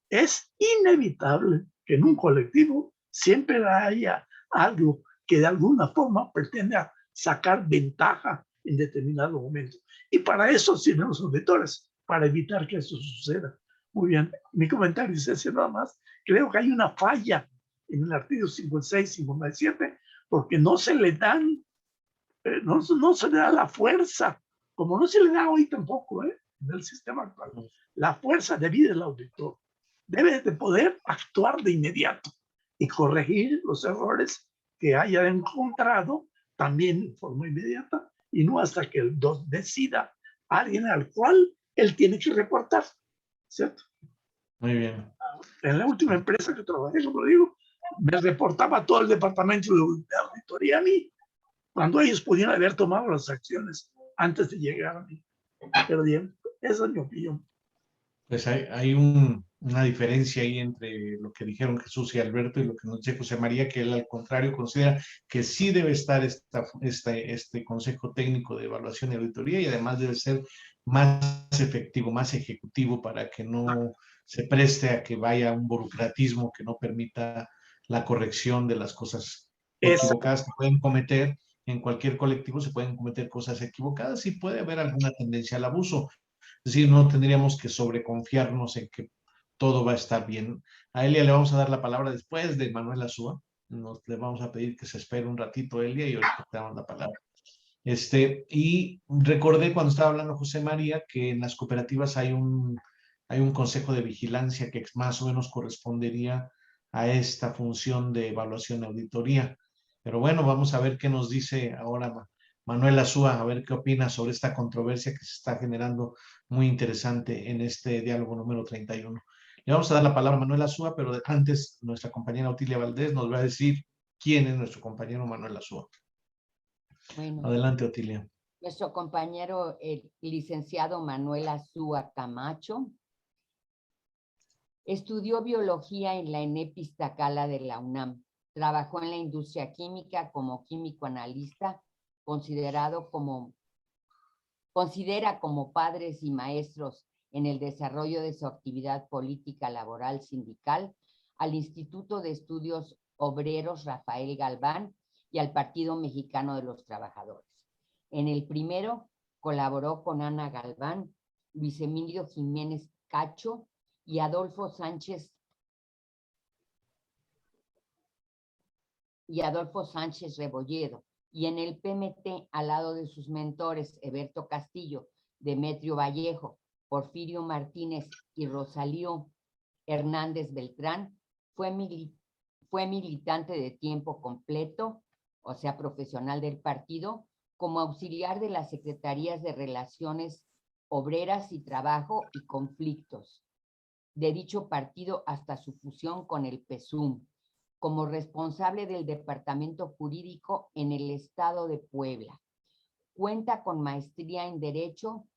es inevitable que en un colectivo siempre haya algo que de alguna forma pretenda sacar ventaja en determinado momento. Y para eso sirven los auditores, para evitar que eso suceda. Muy bien, mi comentario es ese nada más. Creo que hay una falla en el artículo 56, 57, porque no se le dan, no se le da la fuerza, como no se le da hoy tampoco, en el sistema actual, la fuerza debida del auditor. Debe de poder actuar de inmediato y corregir los errores que haya encontrado también en forma inmediata y no hasta que el DOS decida a alguien al cual él tiene que reportar, ¿cierto? Muy bien. En la última empresa que trabajé, como digo, me reportaba todo el departamento de auditoría a mí, cuando ellos podían haber tomado las acciones antes de llegar a mí. Pero bien, esa es mi opinión. Pues hay una diferencia ahí entre lo que dijeron Jesús y Alberto y lo que nos dice José María, que él al contrario considera que sí debe estar este Consejo Técnico de Evaluación y Auditoría y además debe ser más efectivo, más ejecutivo para que no se preste a que vaya un burocratismo que no permita la corrección de las cosas equivocadas que pueden cometer. En cualquier colectivo se pueden cometer cosas equivocadas y puede haber alguna tendencia al abuso. Es decir, no tendríamos que sobreconfiarnos en que todo va a estar bien. A Elia le vamos a dar la palabra después de Manuel Azúa. le vamos a pedir que se espere un ratito, Elia, y ahorita te damos la palabra. Y recordé cuando estaba hablando José María que en las cooperativas hay un consejo de vigilancia que más o menos correspondería a esta función de evaluación y auditoría. Pero bueno, vamos a ver qué nos dice ahora Manuel Azúa, a ver qué opina sobre esta controversia que se está generando muy interesante en este diálogo número 31. Le vamos a dar la palabra a Manuel Azúa, pero antes nuestra compañera Otilia Valdés nos va a decir quién es nuestro compañero Manuel Azúa. Bueno, Adelante, Otilia. nuestro compañero, el licenciado Manuel Azúa Camacho, estudió biología en la ENEP Iztacala de la UNAM. Trabajó en la industria química como químico analista, considera como padres y maestros en el desarrollo de su actividad política laboral sindical al Instituto de Estudios Obreros Rafael Galván y al Partido Mexicano de los Trabajadores. En el primero colaboró con Ana Galván, Luis Emilio Jiménez Cacho y Adolfo Sánchez Rebolledo, y en el PMT al lado de sus mentores Eberto Castillo, Demetrio Vallejo, Porfirio Martínez y Rosalío Hernández Beltrán, fue militante de tiempo completo, o sea, profesional del partido, como auxiliar de las Secretarías de Relaciones Obreras y Trabajo y Conflictos de dicho partido hasta su fusión con el PSUM, como responsable del Departamento Jurídico en el Estado de Puebla. Cuenta con maestría en Derecho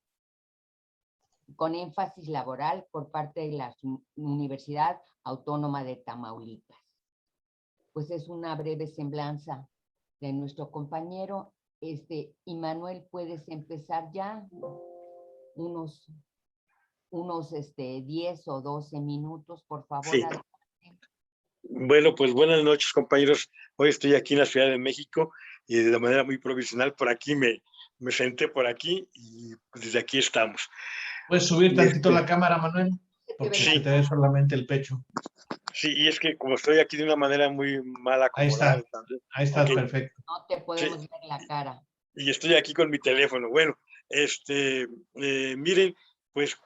con énfasis laboral por parte de la Universidad Autónoma de Tamaulipas. Pues es una breve semblanza de nuestro compañero. Y Manuel, puedes empezar ya unos 10 o 12 minutos, por favor. Sí. Bueno, pues buenas noches, compañeros. Hoy estoy aquí en la Ciudad de México y de manera muy provisional por aquí me senté por aquí y desde aquí estamos. ¿Puedes subir tantito la cámara, Manuel? Porque sí, se te ve solamente el pecho. Sí, y es que como estoy aquí de una manera muy mal acomodada. Ahí está, okay. Perfecto. No te podemos ver la cara. Y estoy aquí con mi teléfono. Bueno, miren, pues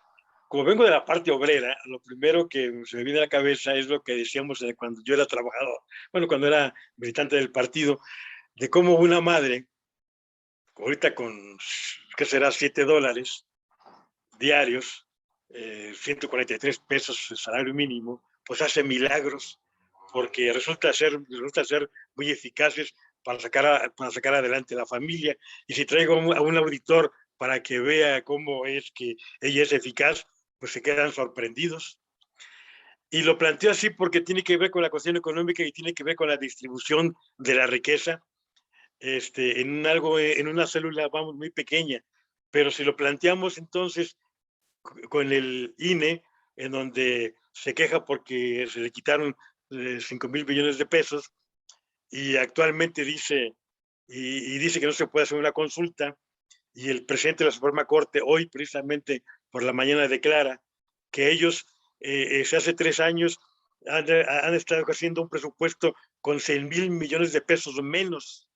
como vengo de la parte obrera, lo primero que se me viene a la cabeza es lo que decíamos cuando yo era trabajador, bueno, cuando era militante del partido, de cómo una madre, ahorita con, ¿qué será?, $7 diarios, 143 pesos el salario mínimo, pues hace milagros, porque resulta ser muy eficaces para sacar adelante la familia. Y si traigo a un auditor para que vea cómo es que ella es eficaz, pues se quedan sorprendidos. Y lo planteo así porque tiene que ver con la cuestión económica y tiene que ver con la distribución de la riqueza en una célula, vamos, muy pequeña. Pero si lo planteamos entonces con el INE, en donde se queja porque se le quitaron 5,000 billones de pesos y actualmente dice que no se puede hacer una consulta, y el presidente de la Suprema Corte hoy precisamente por la mañana declara que ellos hace 3 años han estado haciendo un presupuesto con 100,000 millones de pesos menos,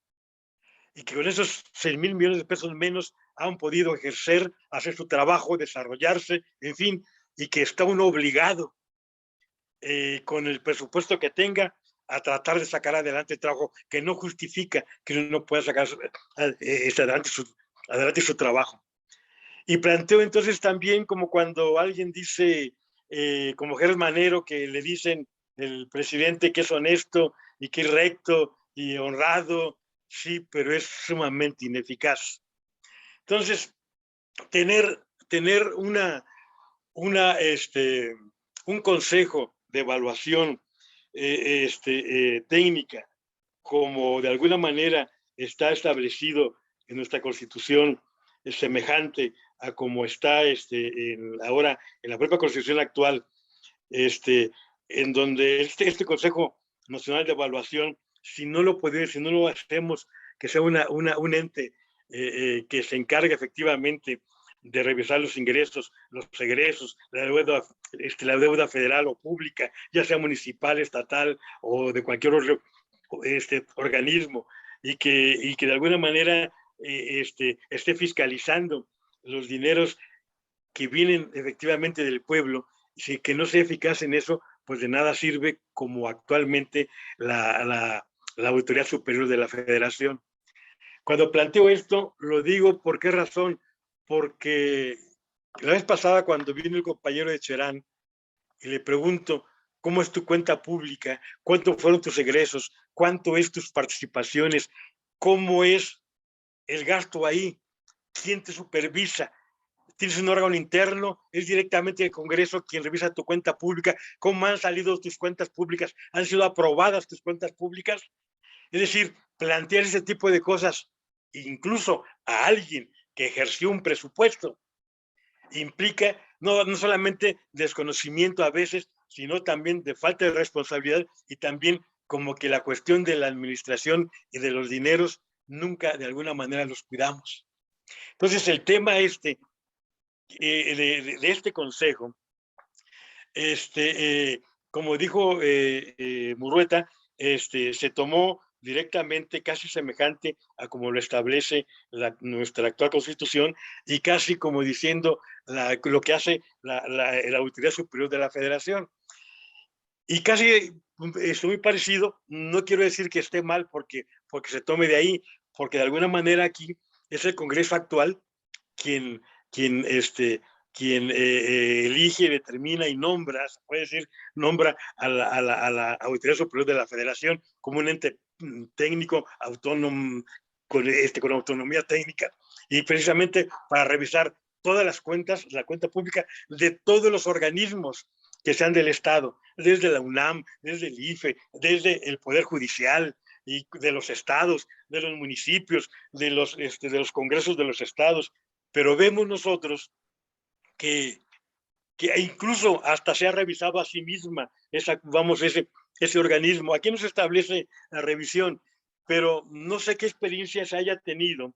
y que con esos 100,000 millones de pesos menos han podido ejercer, hacer su trabajo, desarrollarse, en fin, y que está uno obligado con el presupuesto que tenga a tratar de sacar adelante el trabajo, que no justifica que uno no pueda sacar adelante su trabajo. Y planteo entonces también como cuando alguien dice, como Germán Manero, que le dicen el presidente que es honesto y que es recto y honrado, sí, pero es sumamente ineficaz. Entonces, tener un consejo de evaluación técnica, como de alguna manera está establecido en nuestra Constitución, es semejante a como está ahora en la propia Constitución actual, en donde este Consejo Nacional de Evaluación, si no lo hacemos, que sea un ente que se encargue efectivamente de revisar los ingresos, los egresos, la deuda federal o pública, ya sea municipal, estatal o de cualquier organismo y que de alguna manera esté fiscalizando los dineros que vienen efectivamente del pueblo, si que no sea eficaz en eso, pues de nada sirve como actualmente la Auditoría Superior de la Federación. Cuando planteo esto, lo digo por qué razón, porque la vez pasada cuando vino el compañero de Cherán y le pregunto, ¿cómo es tu cuenta pública? ¿Cuánto fueron tus egresos? ¿Cuánto es tus participaciones? ¿Cómo es el gasto ahí? ¿Quién te supervisa? ¿Tienes un órgano interno? ¿Es directamente el Congreso quien revisa tu cuenta pública? ¿Cómo han salido tus cuentas públicas? ¿Han sido aprobadas tus cuentas públicas? Es decir, plantear ese tipo de cosas, incluso a alguien que ejerció un presupuesto, implica no solamente desconocimiento a veces, sino también de falta de responsabilidad y también como que la cuestión de la administración y de los dineros nunca de alguna manera los cuidamos. Entonces el tema de este consejo, como dijo Murrueta, se tomó directamente casi semejante a como lo establece nuestra actual Constitución y casi como diciendo lo que hace la Auditoría Superior de la Federación. Y casi es muy parecido, no quiero decir que esté mal porque se tome de ahí, porque de alguna manera aquí es el Congreso actual quien elige, determina y nombra, se puede decir, nombra a la Auditoría Superior de la Federación como un ente técnico autónomo, con autonomía técnica, y precisamente para revisar todas las cuentas, la cuenta pública de todos los organismos que sean del Estado, desde la UNAM, desde el IFE, desde el Poder Judicial, y de los estados, de los municipios, de los congresos de los estados. Pero vemos nosotros que incluso hasta se ha revisado a sí misma ese organismo. Aquí no se establece la revisión, pero no sé qué experiencia se haya tenido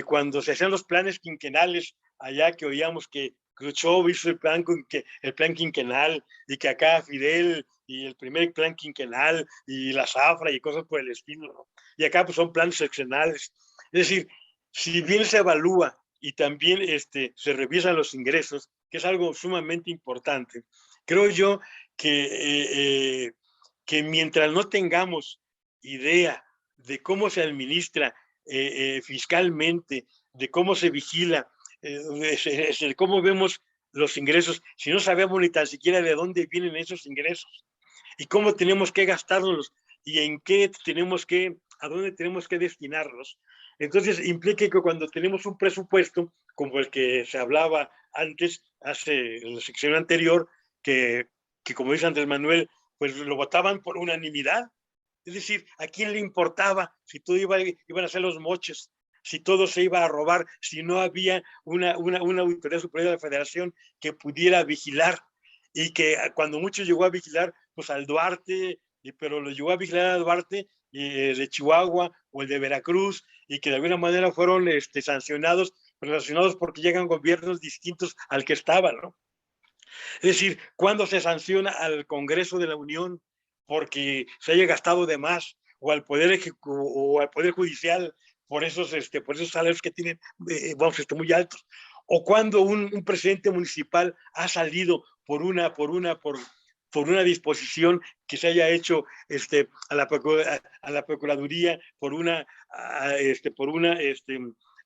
cuando se hacían los planes quinquenales, allá que oíamos que Khrushchev hizo el plan quinquenal y que acá Fidel y el primer plan quinquenal y la zafra y cosas por el estilo, ¿no? Y acá pues son planes seccionales. Es decir, si bien se evalúa y también se revisan los ingresos, que es algo sumamente importante, creo yo que mientras no tengamos idea de cómo se administra fiscalmente, de cómo se vigila, de cómo vemos los ingresos, si no sabemos ni tan siquiera de dónde vienen esos ingresos y cómo tenemos que gastarlos y en qué a dónde tenemos que destinarlos. Entonces implica que cuando tenemos un presupuesto, como el que se hablaba antes, en la sección anterior, que como dice Andrés Manuel, pues lo votaban por unanimidad. Es decir, ¿a quién le importaba si todo iban a ser los moches, si todo se iba a robar, si no había una Auditoría Superior de la Federación que pudiera vigilar? Y que cuando mucho llegó a vigilar, pues al Duarte, pero lo llegó a vigilar a Duarte de Chihuahua o el de Veracruz, y que de alguna manera fueron sancionados porque llegan gobiernos distintos al que estaba, ¿no? Es decir, ¿cuándo se sanciona al Congreso de la Unión porque se haya gastado de más, o al Poder Judicial por esos salarios que tienen, muy altos? O cuando un presidente municipal ha salido por una disposición que se haya hecho a la Procuraduría, por una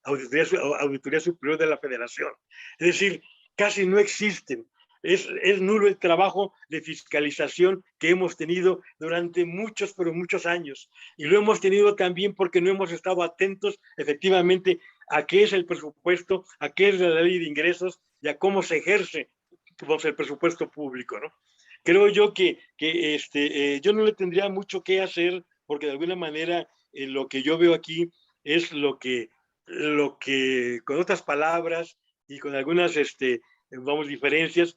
Auditoría Superior de la Federación. Es decir, casi no existen. Es nulo el trabajo de fiscalización que hemos tenido durante muchos, pero muchos años. Y lo hemos tenido también porque no hemos estado atentos efectivamente a qué es el presupuesto, a qué es la ley de ingresos y a cómo se ejerce el presupuesto público, ¿no? Creo yo que yo no le tendría mucho que hacer, porque de alguna manera lo que yo veo aquí es lo que con otras palabras y con algunas diferencias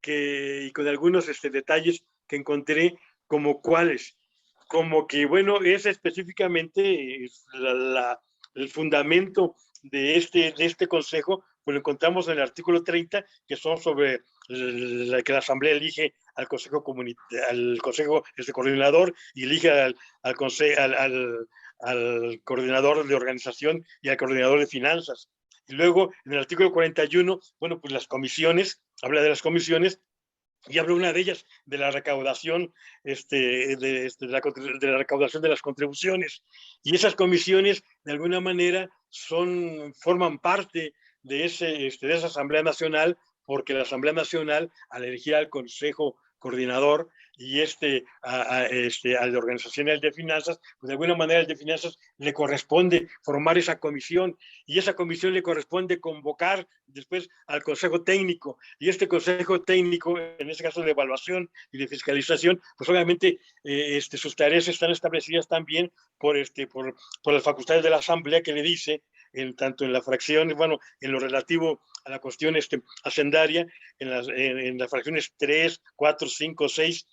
y con algunos detalles que encontré, como cuáles, como que bueno, es específicamente el fundamento de este consejo, pues lo encontramos en el artículo 30, que son sobre que la Asamblea elige al Consejo Coordinador y elige al coordinador de organización y al coordinador de finanzas. Y luego, en el artículo 41, bueno, pues las comisiones, habla de las comisiones, y habla una de ellas de la recaudación, de la recaudación de las contribuciones. Y esas comisiones, de alguna manera, forman parte de esa Asamblea Nacional, porque la Asamblea Nacional, al elegir al Consejo Coordinador y al de Organización y al de Finanzas, pues de alguna manera al de Finanzas le corresponde formar esa comisión, y esa comisión le corresponde convocar después al Consejo Técnico, y este Consejo Técnico, en este caso de evaluación y de fiscalización, pues obviamente sus tareas están establecidas también por las facultades de la Asamblea, que le dice, tanto en la fracción, bueno, en lo relativo a la cuestión hacendaria, en las fracciones 3, 4, 5, 6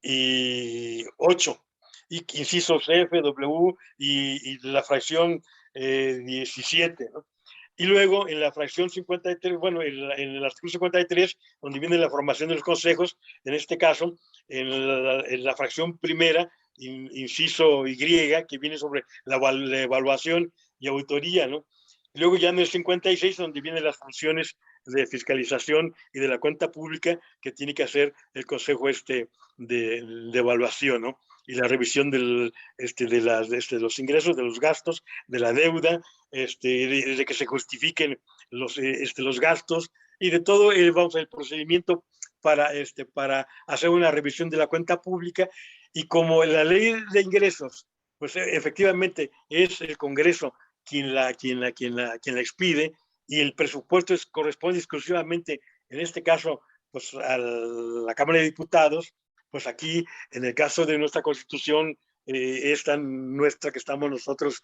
y 8, y incisos F, W y la fracción 17, ¿no? Y luego en la fracción 53, bueno, en el artículo 53, donde viene la formación de los consejos, en este caso, en la fracción primera, inciso Y, que viene sobre la evaluación y auditoría, ¿no? Y luego ya en el 56, donde vienen las funciones de fiscalización y de la cuenta pública que tiene que hacer el Consejo de evaluación, ¿no? Y la revisión de los ingresos, de los gastos, de la deuda, de que se justifiquen los gastos y de todo el procedimiento para hacer una revisión de la cuenta pública. Y como la ley de ingresos, pues efectivamente es el Congreso quien la expide, y el presupuesto corresponde exclusivamente, en este caso, pues a la Cámara de Diputados, pues aquí, en el caso de nuestra Constitución, esta nuestra que estamos nosotros,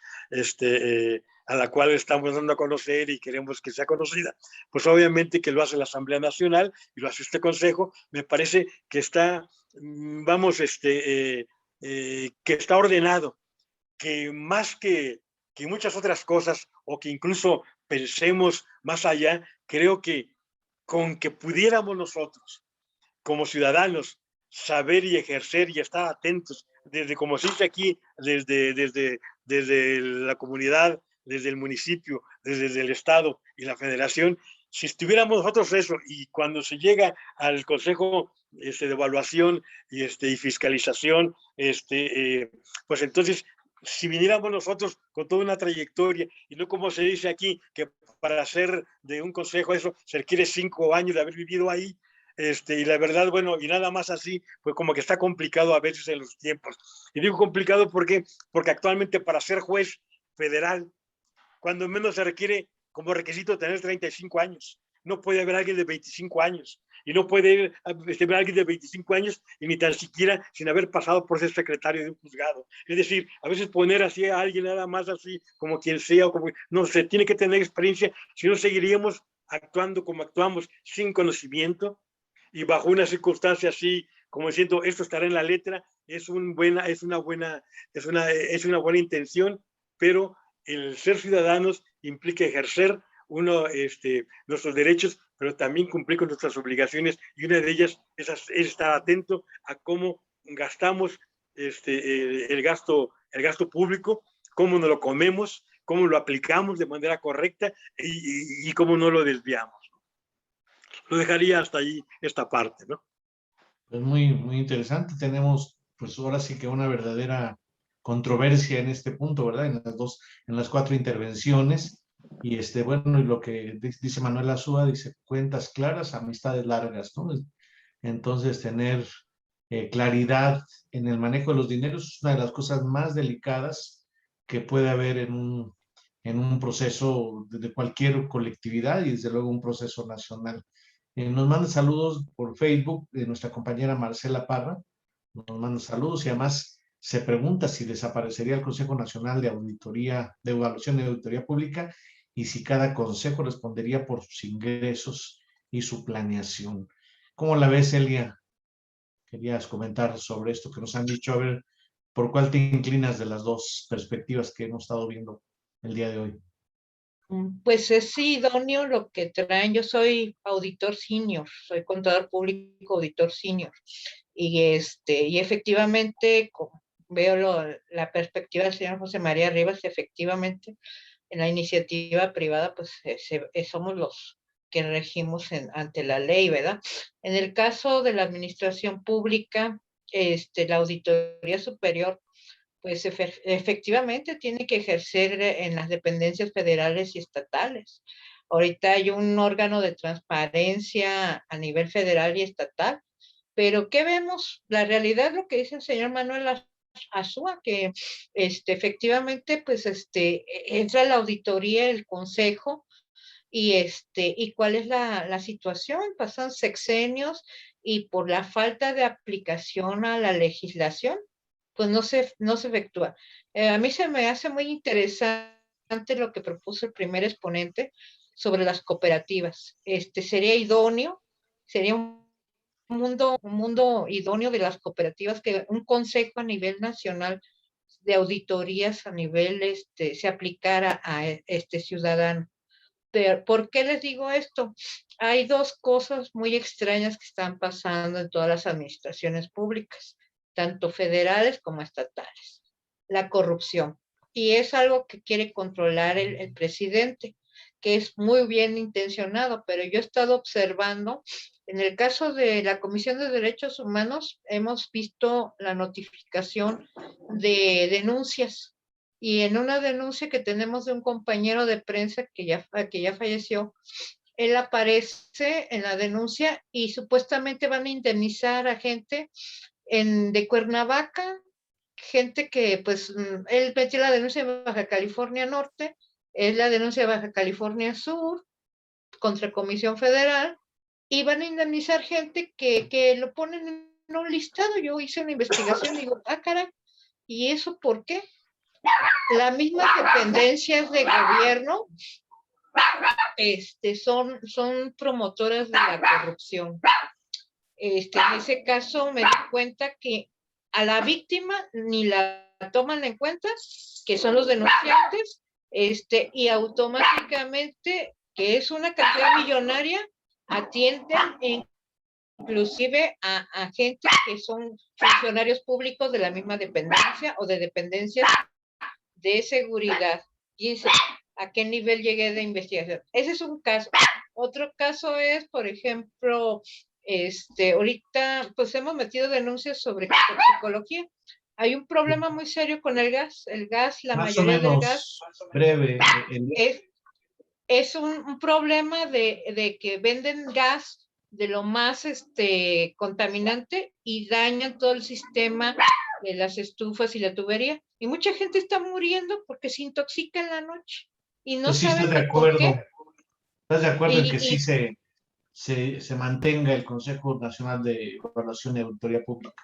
a la cual estamos dando a conocer y queremos que sea conocida, pues obviamente que lo hace la Asamblea Nacional y lo hace este Consejo. Me parece que está, que está ordenado, que más que muchas otras cosas, o que incluso pensemos más allá, creo que con que pudiéramos nosotros, como ciudadanos, saber y ejercer y estar atentos, desde, como se dice aquí, desde la comunidad, desde el municipio, desde el Estado y la Federación, si estuviéramos nosotros eso, y cuando se llega al Consejo de Evaluación y fiscalización, pues entonces, si viniéramos nosotros con toda una trayectoria, y no como se dice aquí, que para hacer de un consejo eso se requiere 5 años de haber vivido ahí, y la verdad, bueno, y nada más así, pues como que está complicado a veces en los tiempos. Y digo complicado porque actualmente para ser juez federal, cuando menos se requiere como requisito tener 35 años. No puede haber alguien de 25 años. Y no puede haber alguien de 25 años y ni tan siquiera sin haber pasado por ser secretario de un juzgado. Es decir, a veces poner así a alguien nada más así, como quien sea, o como, no se tiene que tener experiencia, si no seguiríamos actuando como actuamos, sin conocimiento y bajo una circunstancia así, como diciendo, esto estará en la letra, es una buena intención, pero el ser ciudadanos implica ejercer nuestros derechos, pero también cumplir con nuestras obligaciones, y una de ellas es estar atento a cómo gastamos el gasto público, cómo nos lo comemos, cómo lo aplicamos de manera correcta y cómo no lo desviamos. Lo dejaría hasta ahí esta parte, ¿no? Pues muy, muy interesante. Tenemos, pues ahora sí que una verdadera controversia en este punto, ¿verdad? En las 4 intervenciones. Y bueno, y lo que dice Manuel Azúa, dice cuentas claras, amistades largas, ¿no? Entonces, tener claridad en el manejo de los dineros es una de las cosas más delicadas que puede haber en un proceso de cualquier colectividad, y desde luego un proceso nacional. Nos manda saludos por Facebook de nuestra compañera Marcela Parra, nos manda saludos, y además se pregunta si desaparecería el Consejo Nacional de Auditoría, de Evaluación y Auditoría Pública, y si cada consejo respondería por sus ingresos y su planeación. ¿Cómo la ves, Elia? Querías comentar sobre esto que nos han dicho, a ver, ¿por cuál te inclinas de las dos perspectivas que hemos estado viendo el día de hoy? Pues es idóneo lo que traen. Yo soy auditor senior, soy contador público, auditor senior. Y efectivamente veo la perspectiva del señor José María Rivas, efectivamente, en la iniciativa privada, pues somos los que regimos ante la ley, ¿verdad? En el caso de la administración pública, la Auditoría Superior, pues efectivamente tiene que ejercer en las dependencias federales y estatales. Ahorita hay un órgano de transparencia a nivel federal y estatal, pero ¿qué vemos? La realidad es lo que dice el señor Manuel Azúa, que efectivamente pues entra la auditoría, el consejo, y cuál es la situación. Pasan sexenios y por la falta de aplicación a la legislación, pues no se efectúa. A mí se me hace muy interesante lo que propuso el primer exponente sobre las cooperativas. Sería idóneo, sería un mundo idóneo de las cooperativas, que un consejo a nivel nacional de auditorías a nivel se aplicara a este ciudadano. Pero, ¿por qué les digo esto? Hay dos cosas muy extrañas que están pasando en todas las administraciones públicas, tanto federales como estatales. La corrupción. Y es algo que quiere controlar el presidente, que es muy bien intencionado, pero yo he estado observando, en el caso de la Comisión de Derechos Humanos, hemos visto la notificación de denuncias. Y en una denuncia que tenemos de un compañero de prensa que ya falleció, él aparece en la denuncia y supuestamente van a indemnizar a gente de Cuernavaca, gente que pues él metió la denuncia de Baja California Norte, es la denuncia de Baja California Sur contra Comisión Federal, y van a indemnizar gente que lo ponen en un listado. Yo hice una investigación y digo, caray, ¿y eso por qué? Las mismas dependencias de gobierno son promotoras de la corrupción. En ese caso me di cuenta que a la víctima ni la toman en cuenta, que son los denunciantes, y automáticamente, que es una cantidad millonaria, atienden inclusive a gente que son funcionarios públicos de la misma dependencia o de dependencias de seguridad. Y dice, ¿a qué nivel llegué de investigación? Ese es un caso. Otro caso es, por ejemplo, ahorita pues hemos metido denuncias sobre toxicología. Hay un problema muy serio con el gas. El gas, la mayoría del gas, breve. es un problema de que venden gas de lo más contaminante y dañan todo el sistema de las estufas y la tubería. Y mucha gente está muriendo porque se intoxica en la noche y no Sí, saben estás de por qué. acuerdo. ¿Estás de acuerdo en que sí se mantenga el Consejo Nacional de Evaluación y Auditoría Pública?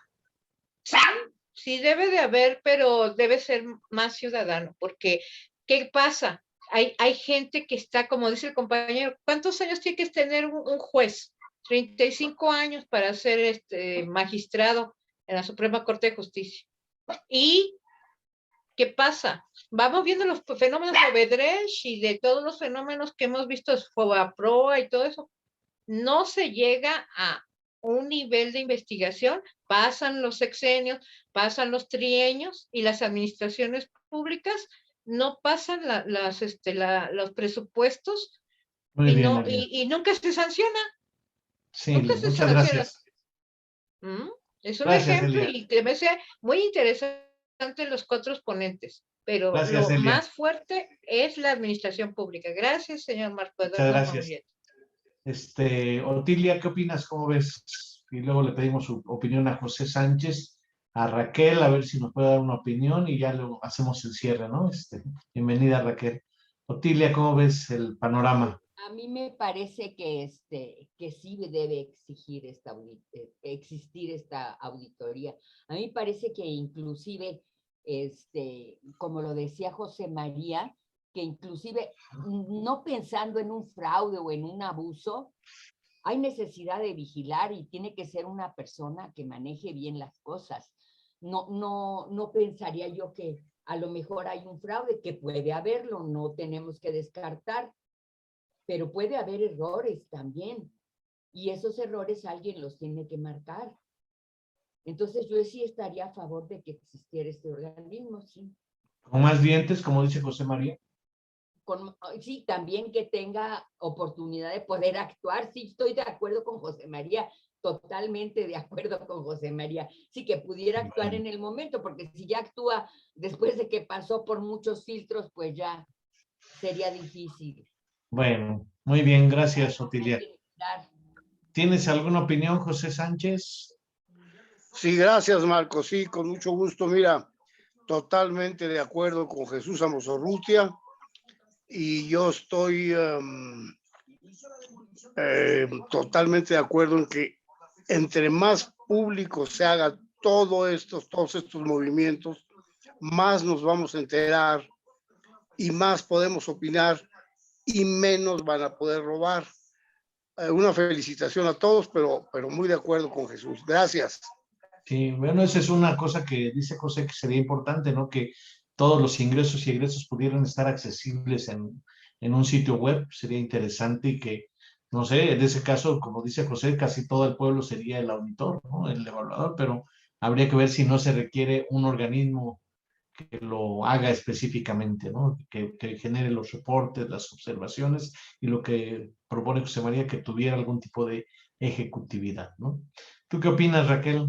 Sí debe de haber, pero debe ser más ciudadano, porque ¿qué pasa? Hay gente que está, como dice el compañero, ¿cuántos años tiene que tener un juez? 35 años para ser magistrado en la Suprema Corte de Justicia. ¿Y qué pasa? Vamos viendo los fenómenos de Odebrecht y de todos los fenómenos que hemos visto, Fobaproa y todo eso. No se llega a un nivel de investigación, pasan los sexenios, pasan los trienios y las administraciones públicas no pasan los presupuestos. Muy bien, y nunca se sanciona. Sí, nunca se muchas sanciona. gracias. Es un Gracias, ejemplo Elia. y que me sea muy interesante los cuatro ponentes, pero Gracias, lo Elia. más fuerte es la administración pública. Gracias, señor Marco Muchas Eduardo gracias. Mauriet. Otilia, ¿qué opinas? ¿Cómo ves? Y luego le pedimos su opinión a José Sánchez, a Raquel, a ver si nos puede dar una opinión y ya lo hacemos el cierre, ¿no? Bienvenida, Raquel. Otilia, ¿cómo ves el panorama? A mí me parece que sí debe existir esta auditoría. A mí me parece que inclusive, como lo decía José María, que inclusive no pensando en un fraude o en un abuso, hay necesidad de vigilar y tiene que ser una persona que maneje bien las cosas. No pensaría yo que a lo mejor hay un fraude, que puede haberlo, no tenemos que descartar, pero puede haber errores también, y esos errores alguien los tiene que marcar. Entonces yo sí estaría a favor de que existiera este organismo, sí. Con más dientes, como dice José María. Sí, también que tenga oportunidad de poder actuar. Sí, estoy de acuerdo con José María, totalmente de acuerdo con José María. Sí, que pudiera actuar en el momento, porque si ya actúa después de que pasó por muchos filtros, pues ya sería difícil. Bueno, muy bien, gracias, Otilia. ¿Tienes alguna opinión, José Sánchez? Sí, gracias, Marco. Sí, con mucho gusto. Mira, totalmente de acuerdo con Jesús Amozurrutia, y yo estoy totalmente de acuerdo en que entre más público se haga todos estos movimientos, más nos vamos a enterar y más podemos opinar y menos van a poder robar. Una felicitación a todos, pero muy de acuerdo con Jesús. Gracias. Sí, bueno, esa es una cosa que dice José que sería importante, ¿no? Que todos los ingresos y egresos pudieran estar accesibles en un sitio web. Sería interesante y que, no sé, en ese caso, como dice José, casi todo el pueblo sería el auditor, ¿no? El evaluador, pero habría que ver si no se requiere un organismo que lo haga específicamente, ¿no? Que genere los reportes, las observaciones y lo que propone José María, que tuviera algún tipo de ejecutividad, ¿no? ¿Tú qué opinas, Raquel?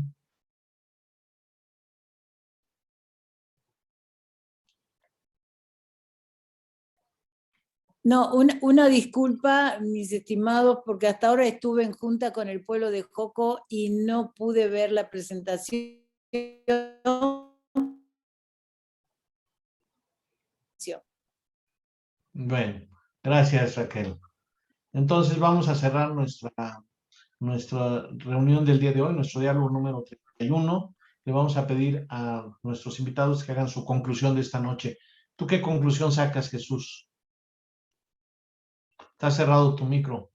No, una disculpa, mis estimados, porque hasta ahora estuve en junta con el pueblo de Joco y no pude ver la presentación. Bueno, gracias, Raquel. Entonces vamos a cerrar nuestra reunión del día de hoy, nuestro diálogo número 31. Le vamos a pedir a nuestros invitados que hagan su conclusión de esta noche. ¿Tú qué conclusión sacas, Jesús? Está cerrado tu micro.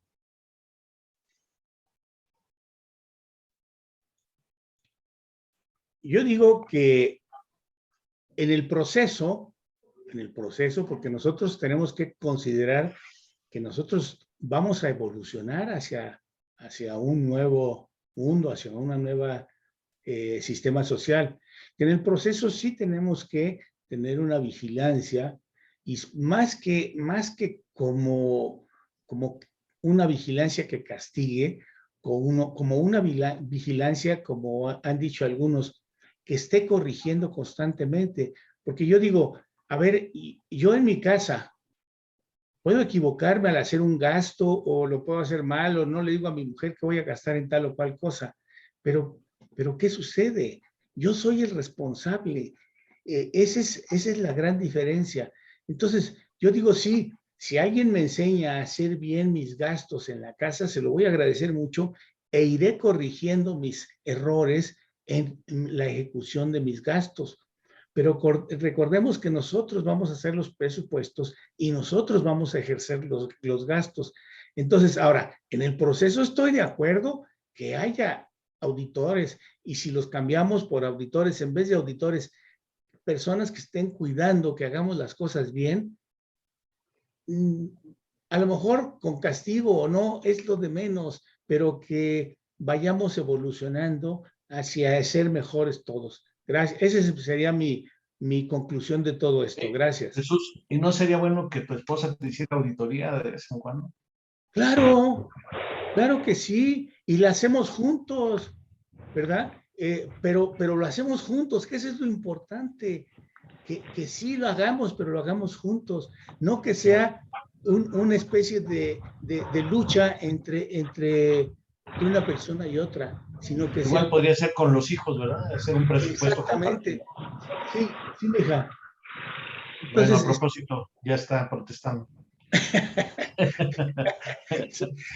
Yo digo que en el proceso, porque nosotros tenemos que considerar que nosotros vamos a evolucionar hacia un nuevo mundo, hacia una nueva sistema social. En el proceso sí tenemos que tener una vigilancia, y más que como una vigilancia que castigue, como una vigilancia, como han dicho algunos, que esté corrigiendo constantemente. Porque yo digo, a ver, yo en mi casa puedo equivocarme al hacer un gasto, o lo puedo hacer mal, o no le digo a mi mujer que voy a gastar en tal o cual cosa, pero ¿qué sucede? Yo soy el responsable. Esa es la gran diferencia. Entonces, yo digo, sí, si alguien me enseña a hacer bien mis gastos en la casa, se lo voy a agradecer mucho, e iré corrigiendo mis errores en la ejecución de mis gastos. Pero recordemos que nosotros vamos a hacer los presupuestos y nosotros vamos a ejercer los gastos. Entonces, ahora, en el proceso estoy de acuerdo que haya auditores, y si los cambiamos por auditores, en vez de auditores, personas que estén cuidando que hagamos las cosas bien, a lo mejor con castigo o no, es lo de menos, pero que vayamos evolucionando hacia ser mejores todos. Gracias. Esa sería mi conclusión de todo esto. Gracias. Jesús, ¿y no sería bueno que tu esposa te hiciera auditoría de vez en cuando? Claro, claro que sí, y la hacemos juntos, ¿verdad? Pero lo hacemos juntos, que eso es lo importante, que sí lo hagamos, pero lo hagamos juntos, no que sea una especie de lucha entre una persona y otra, sino que igual sea... podría ser con los hijos, ¿verdad? Hacer un presupuesto. Exactamente. Sí, mija. Entonces, bueno, a propósito, ya está protestando.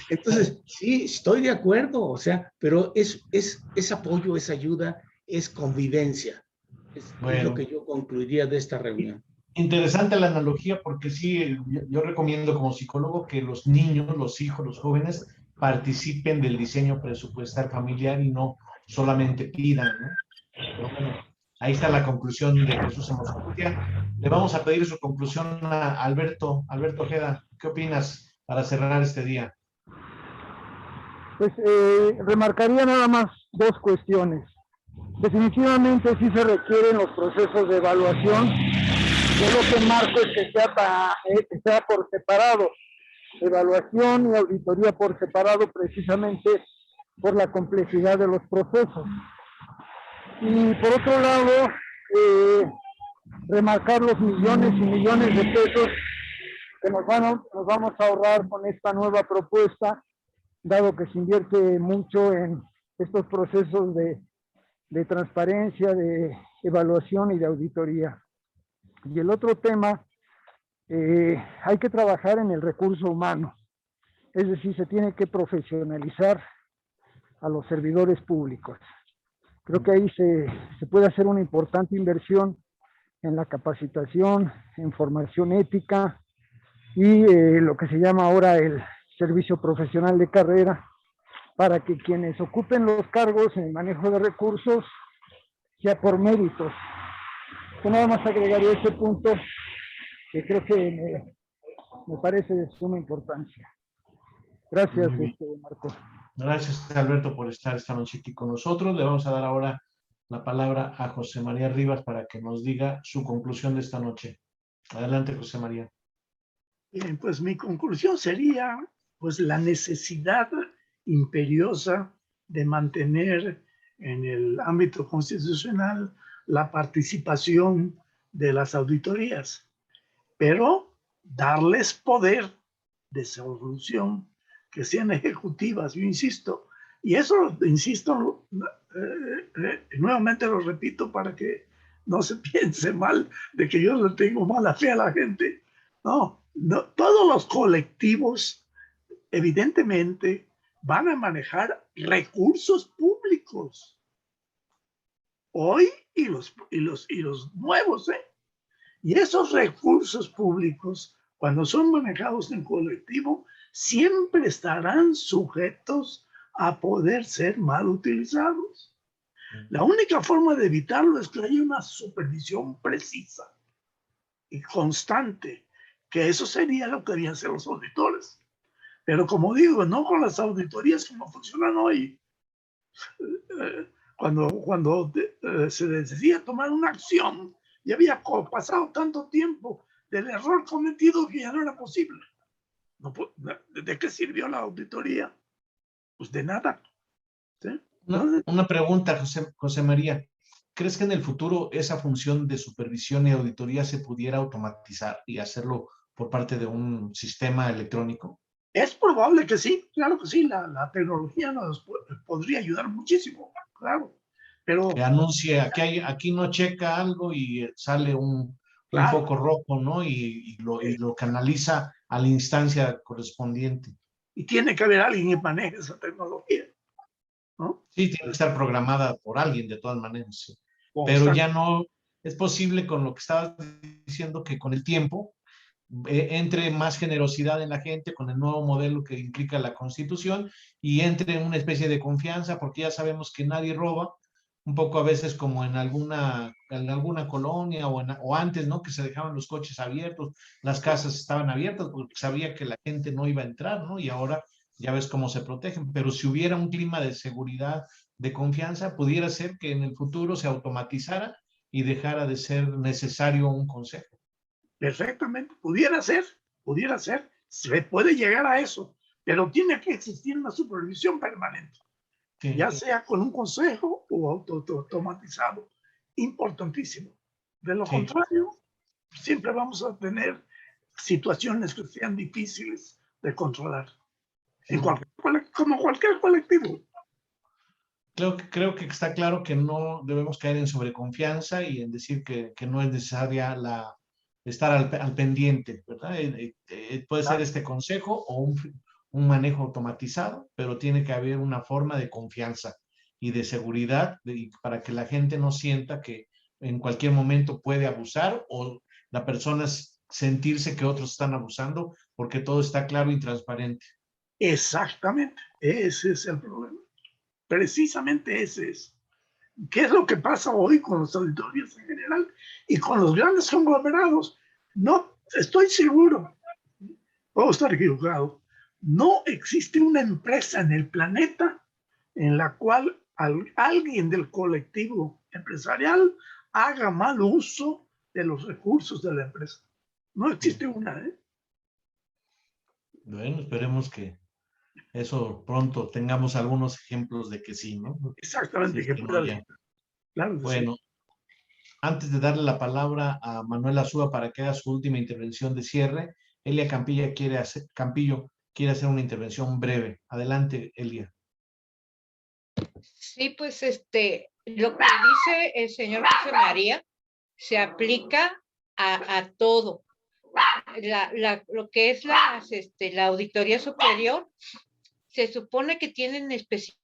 Entonces, sí, estoy de acuerdo, o sea, pero es apoyo, es ayuda, es convivencia. Es lo que yo concluiría de esta reunión. Interesante la analogía, porque sí, yo recomiendo como psicólogo que los niños, los hijos, los jóvenes participen del diseño presupuestal familiar y no solamente pidan, ¿no? Pero bueno, Ahí está la conclusión de Jesús Amorzacutia. Le vamos a pedir su conclusión a Alberto. Alberto Ojeda, ¿qué opinas para cerrar este día? Pues remarcaría nada más dos cuestiones. Definitivamente sí se requieren los procesos de evaluación. Yo lo que marco es que sea por separado, evaluación y auditoría por separado, precisamente por la complejidad de los procesos. Y por otro lado, remarcar los millones y millones de pesos que nos vamos a ahorrar con esta nueva propuesta, dado que se invierte mucho en estos procesos de transparencia, de evaluación y de auditoría. Y el otro tema, hay que trabajar en el recurso humano, es decir, se tiene que profesionalizar a los servidores públicos. Creo que ahí se puede hacer una importante inversión en la capacitación, en formación ética y lo que se llama ahora el servicio profesional de carrera, para que quienes ocupen los cargos en el manejo de recursos sea por méritos. Yo nada más agregaría ese punto que creo que me parece de suma importancia. Gracias, Marco. Gracias, Alberto, por estar esta noche aquí con nosotros. Le vamos a dar ahora la palabra a José María Rivas para que nos diga su conclusión de esta noche. Adelante, José María. Bien, pues mi conclusión sería pues la necesidad imperiosa de mantener en el ámbito constitucional la participación de las auditorías, pero darles poder de solución, que sean ejecutivas, yo insisto, y eso, insisto, nuevamente lo repito para que no se piense mal de que yo le tengo mala fe a la gente. No, todos los colectivos evidentemente van a manejar recursos públicos hoy y los nuevos, y esos recursos públicos, cuando son manejados en colectivo, siempre estarán sujetos a poder ser mal utilizados. La única forma de evitarlo es que haya una supervisión precisa y constante, que eso sería lo que debían ser los auditores. Pero como digo, no con las auditorías como funcionan hoy. Cuando se decía tomar una acción, ya había pasado tanto tiempo del error cometido que ya no era posible. No, ¿de qué sirvió la auditoría? Pues de nada. ¿Sí? Una pregunta, José María. ¿Crees que en el futuro esa función de supervisión y auditoría se pudiera automatizar y hacerlo por parte de un sistema electrónico? Es probable que sí, claro que sí. La tecnología nos podría ayudar muchísimo, claro. Pero que anuncie, aquí no checa algo y sale un foco rojo, ¿no? Y lo canaliza a la instancia correspondiente. Y tiene que haber alguien que maneje esa tecnología, ¿no? Sí, tiene que estar programada por alguien de todas maneras. Sí. Pero ya no es posible, con lo que estabas diciendo, que con el tiempo entre más generosidad en la gente con el nuevo modelo que implica la Constitución y entre una especie de confianza, porque ya sabemos que nadie roba, un poco a veces como en alguna colonia o antes, ¿no? Que se dejaban los coches abiertos, las casas estaban abiertas porque sabía que la gente no iba a entrar, ¿no? Y ahora ya ves cómo se protegen, pero si hubiera un clima de seguridad, de confianza, pudiera ser que en el futuro se automatizara y dejara de ser necesario un consejo. Perfectamente, pudiera ser, se puede llegar a eso, pero tiene que existir una supervisión permanente, sí, ya sea con un consejo o automatizado, importantísimo. De lo contrario, siempre vamos a tener situaciones que sean difíciles de controlar, como cualquier colectivo. Creo que está claro que no debemos caer en sobreconfianza y en decir que no es necesaria estar al pendiente, ¿verdad? Puede ser este consejo o un manejo automatizado, pero tiene que haber una forma de confianza y de seguridad para que la gente no sienta que en cualquier momento puede abusar o la persona sentirse que otros están abusando, porque todo está claro y transparente. Exactamente, ese es el problema. Precisamente ese es. ¿Qué es lo que pasa hoy con los auditorios en general y con los grandes conglomerados? No, estoy seguro, puedo estar equivocado, no existe una empresa en el planeta en la cual alguien del colectivo empresarial haga mal uso de los recursos de la empresa. No existe una, ¿eh? Bueno, esperemos que eso pronto tengamos algunos ejemplos de que sí, ¿no? Exactamente, Sí, que que no pueda haya. claro que sí. Bueno, antes de darle la palabra a Manuel Azúa para que haga su última intervención de cierre, Elia Campillo quiere hacer una intervención breve. Adelante, Elia. Sí, pues lo que dice el señor José María se aplica a todo. Lo que es la Auditoría Superior, se supone que tienen especialistas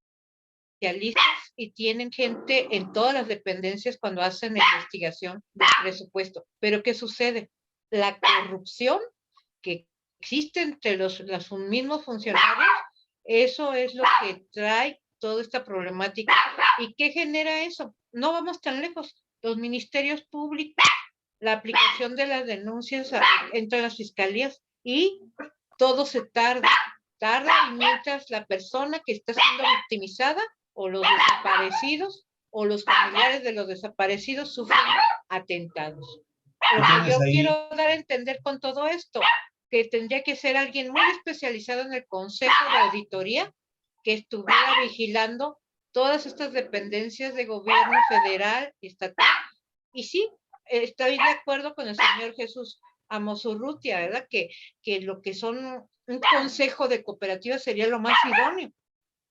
y tienen gente en todas las dependencias cuando hacen investigación del presupuesto. Pero ¿qué sucede? La corrupción que existe entre los mismos funcionarios, eso es lo que trae toda esta problemática. ¿Y qué genera eso? No vamos tan lejos. Los ministerios públicos, la aplicación de las denuncias entre las fiscalías y todo se tarda, y mientras la persona que está siendo victimizada o los desaparecidos o los familiares de los desaparecidos sufren atentados. Lo que yo quiero dar a entender con todo esto, que tendría que ser alguien muy especializado en el Consejo de Auditoría que estuviera vigilando todas estas dependencias de gobierno federal y estatal. Y sí, estoy de acuerdo con el señor Jesús Amosurrutia, ¿verdad? Que lo que son un consejo de cooperativas sería lo más idóneo.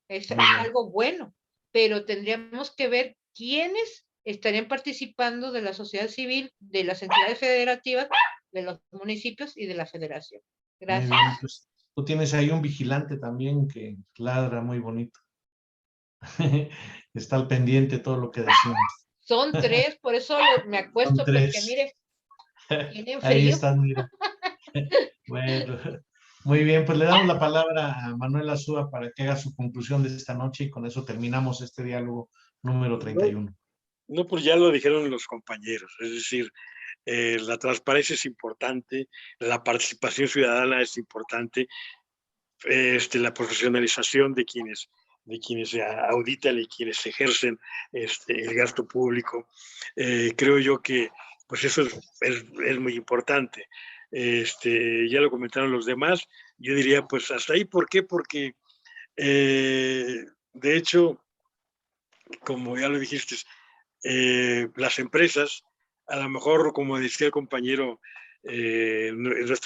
Es algo bueno, pero tendríamos que ver quiénes estarían participando de la sociedad civil, de las entidades federativas, de los municipios y de la federación. Gracias. Muy bien, pues tú tienes ahí un vigilante también que ladra muy bonito. Está al pendiente de todo lo que decimos. Son 3, por eso me acuesto, porque mire, tienen frío. Ahí están, mira. Bueno, muy bien, pues le damos la palabra a Manuel Azúa para que haga su conclusión de esta noche y con eso terminamos este diálogo número 31. No, pues ya lo dijeron los compañeros, es decir, la transparencia es importante, la participación ciudadana es importante, la profesionalización de quienes auditan y quienes ejercen el gasto público. Creo yo que pues eso es muy importante. Ya lo comentaron los demás, yo diría pues hasta ahí. ¿Por qué? Porque de hecho, como ya lo dijiste, las empresas, a lo mejor, como decía el compañero, el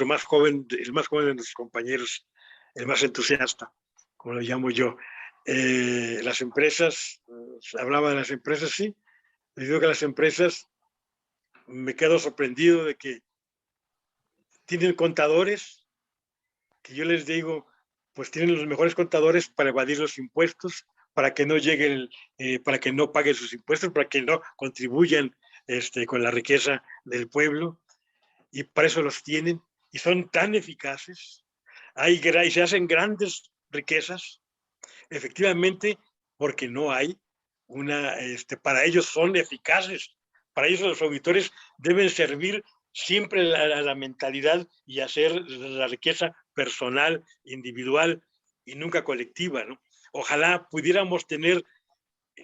más joven de nuestros compañeros, el más entusiasta, como lo llamo yo, las empresas, hablaba de las empresas, sí, les digo que las empresas, me quedo sorprendido de que tienen contadores, que yo les digo, pues tienen los mejores contadores para evadir los impuestos, para que no lleguen, para que no paguen sus impuestos, para que no contribuyan con la riqueza del pueblo, y para eso los tienen, y son tan eficaces, y se hacen grandes riquezas, efectivamente, porque no hay para ellos son eficaces, para ellos los auditores deben servir siempre la mentalidad y hacer la riqueza personal, individual y nunca colectiva, ¿no? Ojalá pudiéramos tener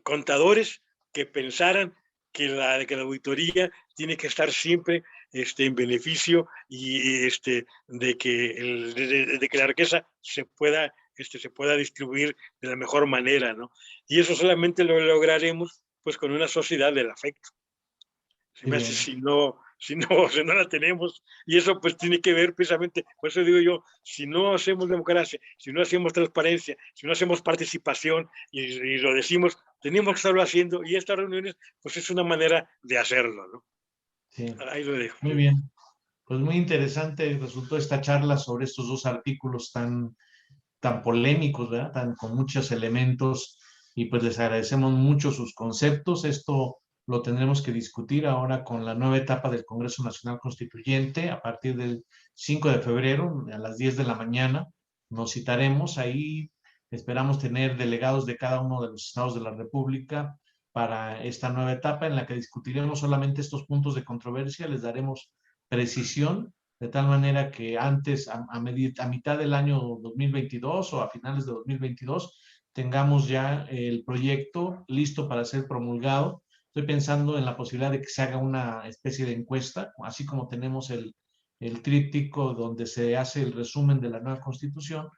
contadores que pensaran que la auditoría tiene que estar siempre en beneficio y de que la riqueza se pueda distribuir de la mejor manera, ¿no? Y eso solamente lo lograremos pues con una sociedad del afecto. Si no la tenemos, y eso pues tiene que ver precisamente, por eso digo yo, si no hacemos democracia, si no hacemos transparencia, si no hacemos participación, y lo decimos, tenemos que estarlo haciendo, y estas reuniones pues es una manera de hacerlo, ¿no? Sí. Ahí lo dejo. Muy bien, pues muy interesante resultó esta charla sobre estos dos artículos tan polémicos, ¿verdad? Con muchos elementos, y pues les agradecemos mucho sus conceptos. Esto lo tendremos que discutir ahora con la nueva etapa del Congreso Nacional Constituyente a partir del 5 de febrero a las 10 de la mañana. Nos citaremos ahí, esperamos tener delegados de cada uno de los estados de la República para esta nueva etapa en la que discutiremos solamente estos puntos de controversia, les daremos precisión, de tal manera que antes, a mitad del año 2022 o a finales de 2022, tengamos ya el proyecto listo para ser promulgado. Estoy pensando en la posibilidad de que se haga una especie de encuesta, así como tenemos el tríptico donde se hace el resumen de la nueva Constitución,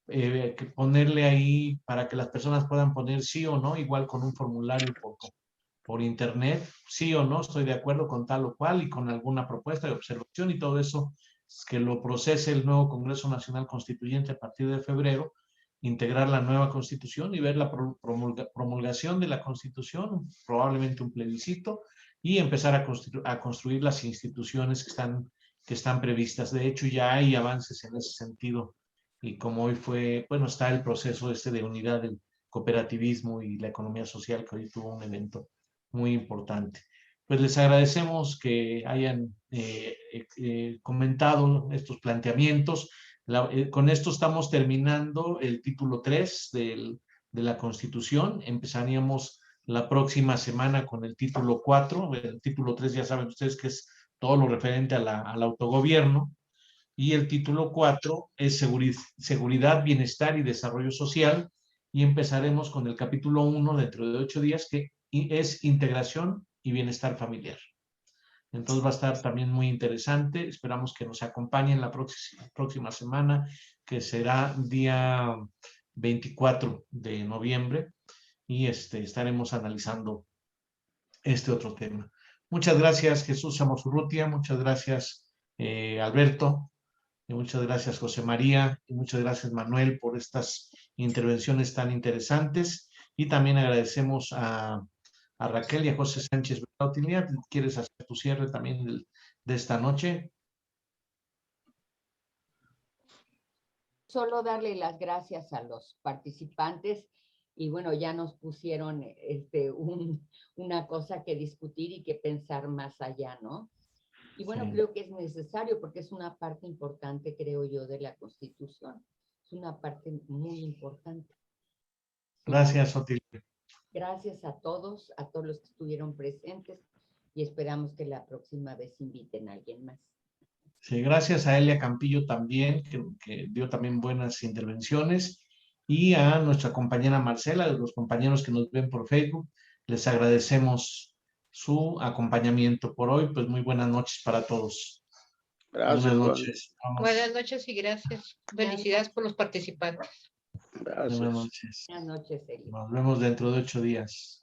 que ponerle ahí para que las personas puedan poner sí o no, igual con un formulario por internet, sí o no, estoy de acuerdo con tal o cual, y con alguna propuesta de observación y todo eso, que lo procese el nuevo Congreso Nacional Constituyente a partir de febrero, integrar la nueva Constitución y ver la promulgación de la Constitución, probablemente un plebiscito, y empezar a construir las instituciones que están previstas. De hecho, ya hay avances en ese sentido, y como hoy está el proceso de unidad del cooperativismo y la economía social, que hoy tuvo un evento muy importante. Pues les agradecemos que hayan comentado estos planteamientos. Con esto estamos terminando el título 3 de la Constitución. Empezaríamos la próxima semana con el título 4. El título 3 ya saben ustedes que es todo lo referente al autogobierno. Y el título 4 es seguridad, bienestar y desarrollo social. Y empezaremos con el capítulo 1 dentro de 8 días, que es integración y bienestar familiar. Entonces va a estar también muy interesante. Esperamos que nos acompañen la próxima semana, que será día 24 de noviembre, y estaremos analizando este otro tema. Muchas gracias, Jesús Samosurrutia. Muchas gracias, Alberto. Y muchas gracias, José María. Y muchas gracias, Manuel, por estas intervenciones tan interesantes. Y también agradecemos a Raquel y a José Sánchez. ¿Quieres hacer tu cierre también de esta noche? Solo darle las gracias a los participantes, y bueno, ya nos pusieron una cosa que discutir y que pensar más allá, ¿no? Y bueno, Sí. creo que es necesario porque es una parte importante, creo yo, de la Constitución. Es una parte muy importante. Gracias, Otilio. Gracias a todos los que estuvieron presentes, y esperamos que la próxima vez inviten a alguien más. Sí, gracias a Elia Campillo también, que dio también buenas intervenciones, y a nuestra compañera Marcela, de los compañeros que nos ven por Facebook. Les agradecemos su acompañamiento por hoy. Pues muy buenas noches para todos. Gracias, Buenas Juan. noches. Vamos. Buenas noches y gracias. Felicidades por los participantes. Gracias. Buenas noches. Buenas noches, Eli. Nos vemos dentro de 8 días.